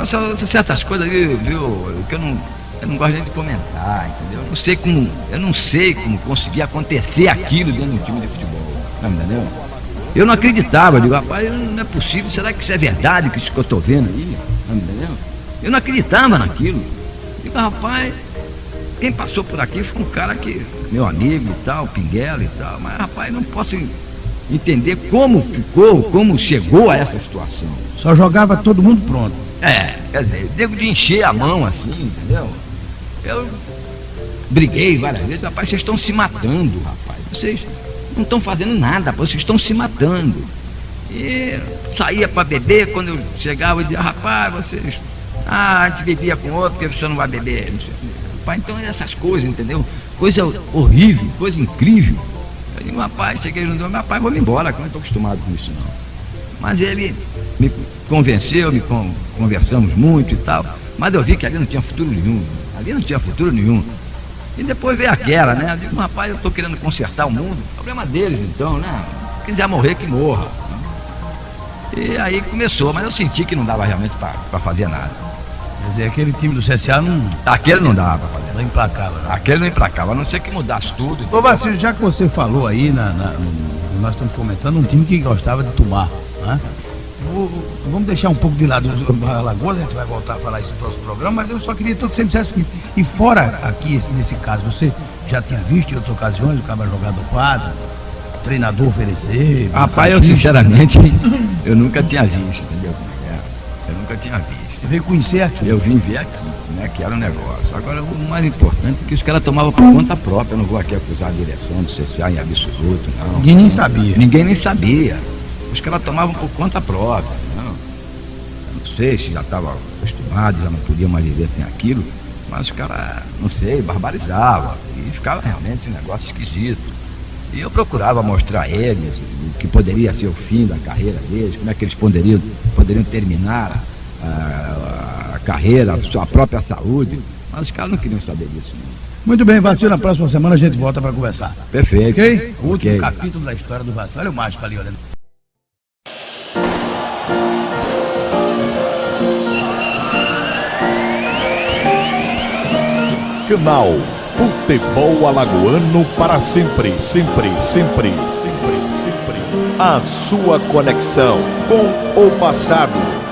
São certas coisas, viu, que eu não gosto nem de comentar, entendeu? Eu não sei como conseguir acontecer aquilo dentro de um time de futebol, não entendeu? Eu não acreditava, eu digo: rapaz, não é possível, será que isso é verdade, que isso que eu estou vendo aí, não entendeu? Eu não acreditava naquilo. Eu digo: rapaz, quem passou por aqui foi um cara que, meu amigo e tal, Pinguela e tal, mas rapaz, não posso entender como chegou a essa situação. Só jogava todo mundo pronto. Quer dizer, devo de encher a mão assim, entendeu? Eu briguei várias vezes: rapaz, vocês estão se matando, rapaz, vocês não estão fazendo nada, vocês estão se matando. E saía para beber, quando eu chegava, eu dizia: rapaz, vocês, a gente bebia com outro, porque você não vai beber, não sei. Rapaz, então essas coisas, entendeu? Coisa horrível, coisa incrível. Eu digo: rapaz, cheguei junto, rapaz, vou me embora, que eu não estou acostumado com isso não. Mas ele me convenceu, conversamos muito e tal, mas eu vi que ali não tinha futuro nenhum. E depois veio aquela, né? Eu digo: rapaz, eu estou querendo consertar o mundo, problema deles então, né? Se quiser morrer, que morra. E aí começou, mas eu senti que não dava realmente para fazer nada. Quer dizer, aquele time do CSA não... Aquele não dava para fazer. Não emplacava, não. Aquele não emplacava, a não ser que mudasse tudo. Ô Vacil, já que você falou aí, nós estamos comentando um time que gostava de tomar, né? Vamos deixar um pouco de lado o Alagoas, a gente vai voltar a falar isso no próximo programa, mas eu só queria que você me dissesse que, e fora aqui, nesse caso, você já tinha visto em outras ocasiões o cara jogar do quadro, o treinador oferecer? Rapaz, eu sinceramente, eu nunca tinha visto, entendeu? Eu nunca tinha visto. Você veio conhecer aqui? Eu vim ver aqui, né, que era um negócio. Agora, o mais importante é que os caras tomavam por conta própria. Eu não vou aqui acusar a direção do CSA em absoluto, não. Ninguém nem sabia. Ninguém nem sabia. Os caras tomavam por conta própria, não. Eu não sei se já estavam acostumados, já não podiam mais viver sem aquilo, mas os caras, não sei, barbarizavam. E ficava realmente um negócio esquisito. E eu procurava mostrar a eles o que poderia ser o fim da carreira deles, como é que eles poderiam terminar a carreira, a sua própria saúde, mas os caras não queriam saber disso. Não. Muito bem, Vacil, na próxima semana a gente volta para conversar. Perfeito. Ok? O último capítulo da história do Vacil. Olha o mágico ali, olhando. Canal Futebol Alagoano para sempre, sempre, sempre, sempre, sempre. A sua conexão com o passado.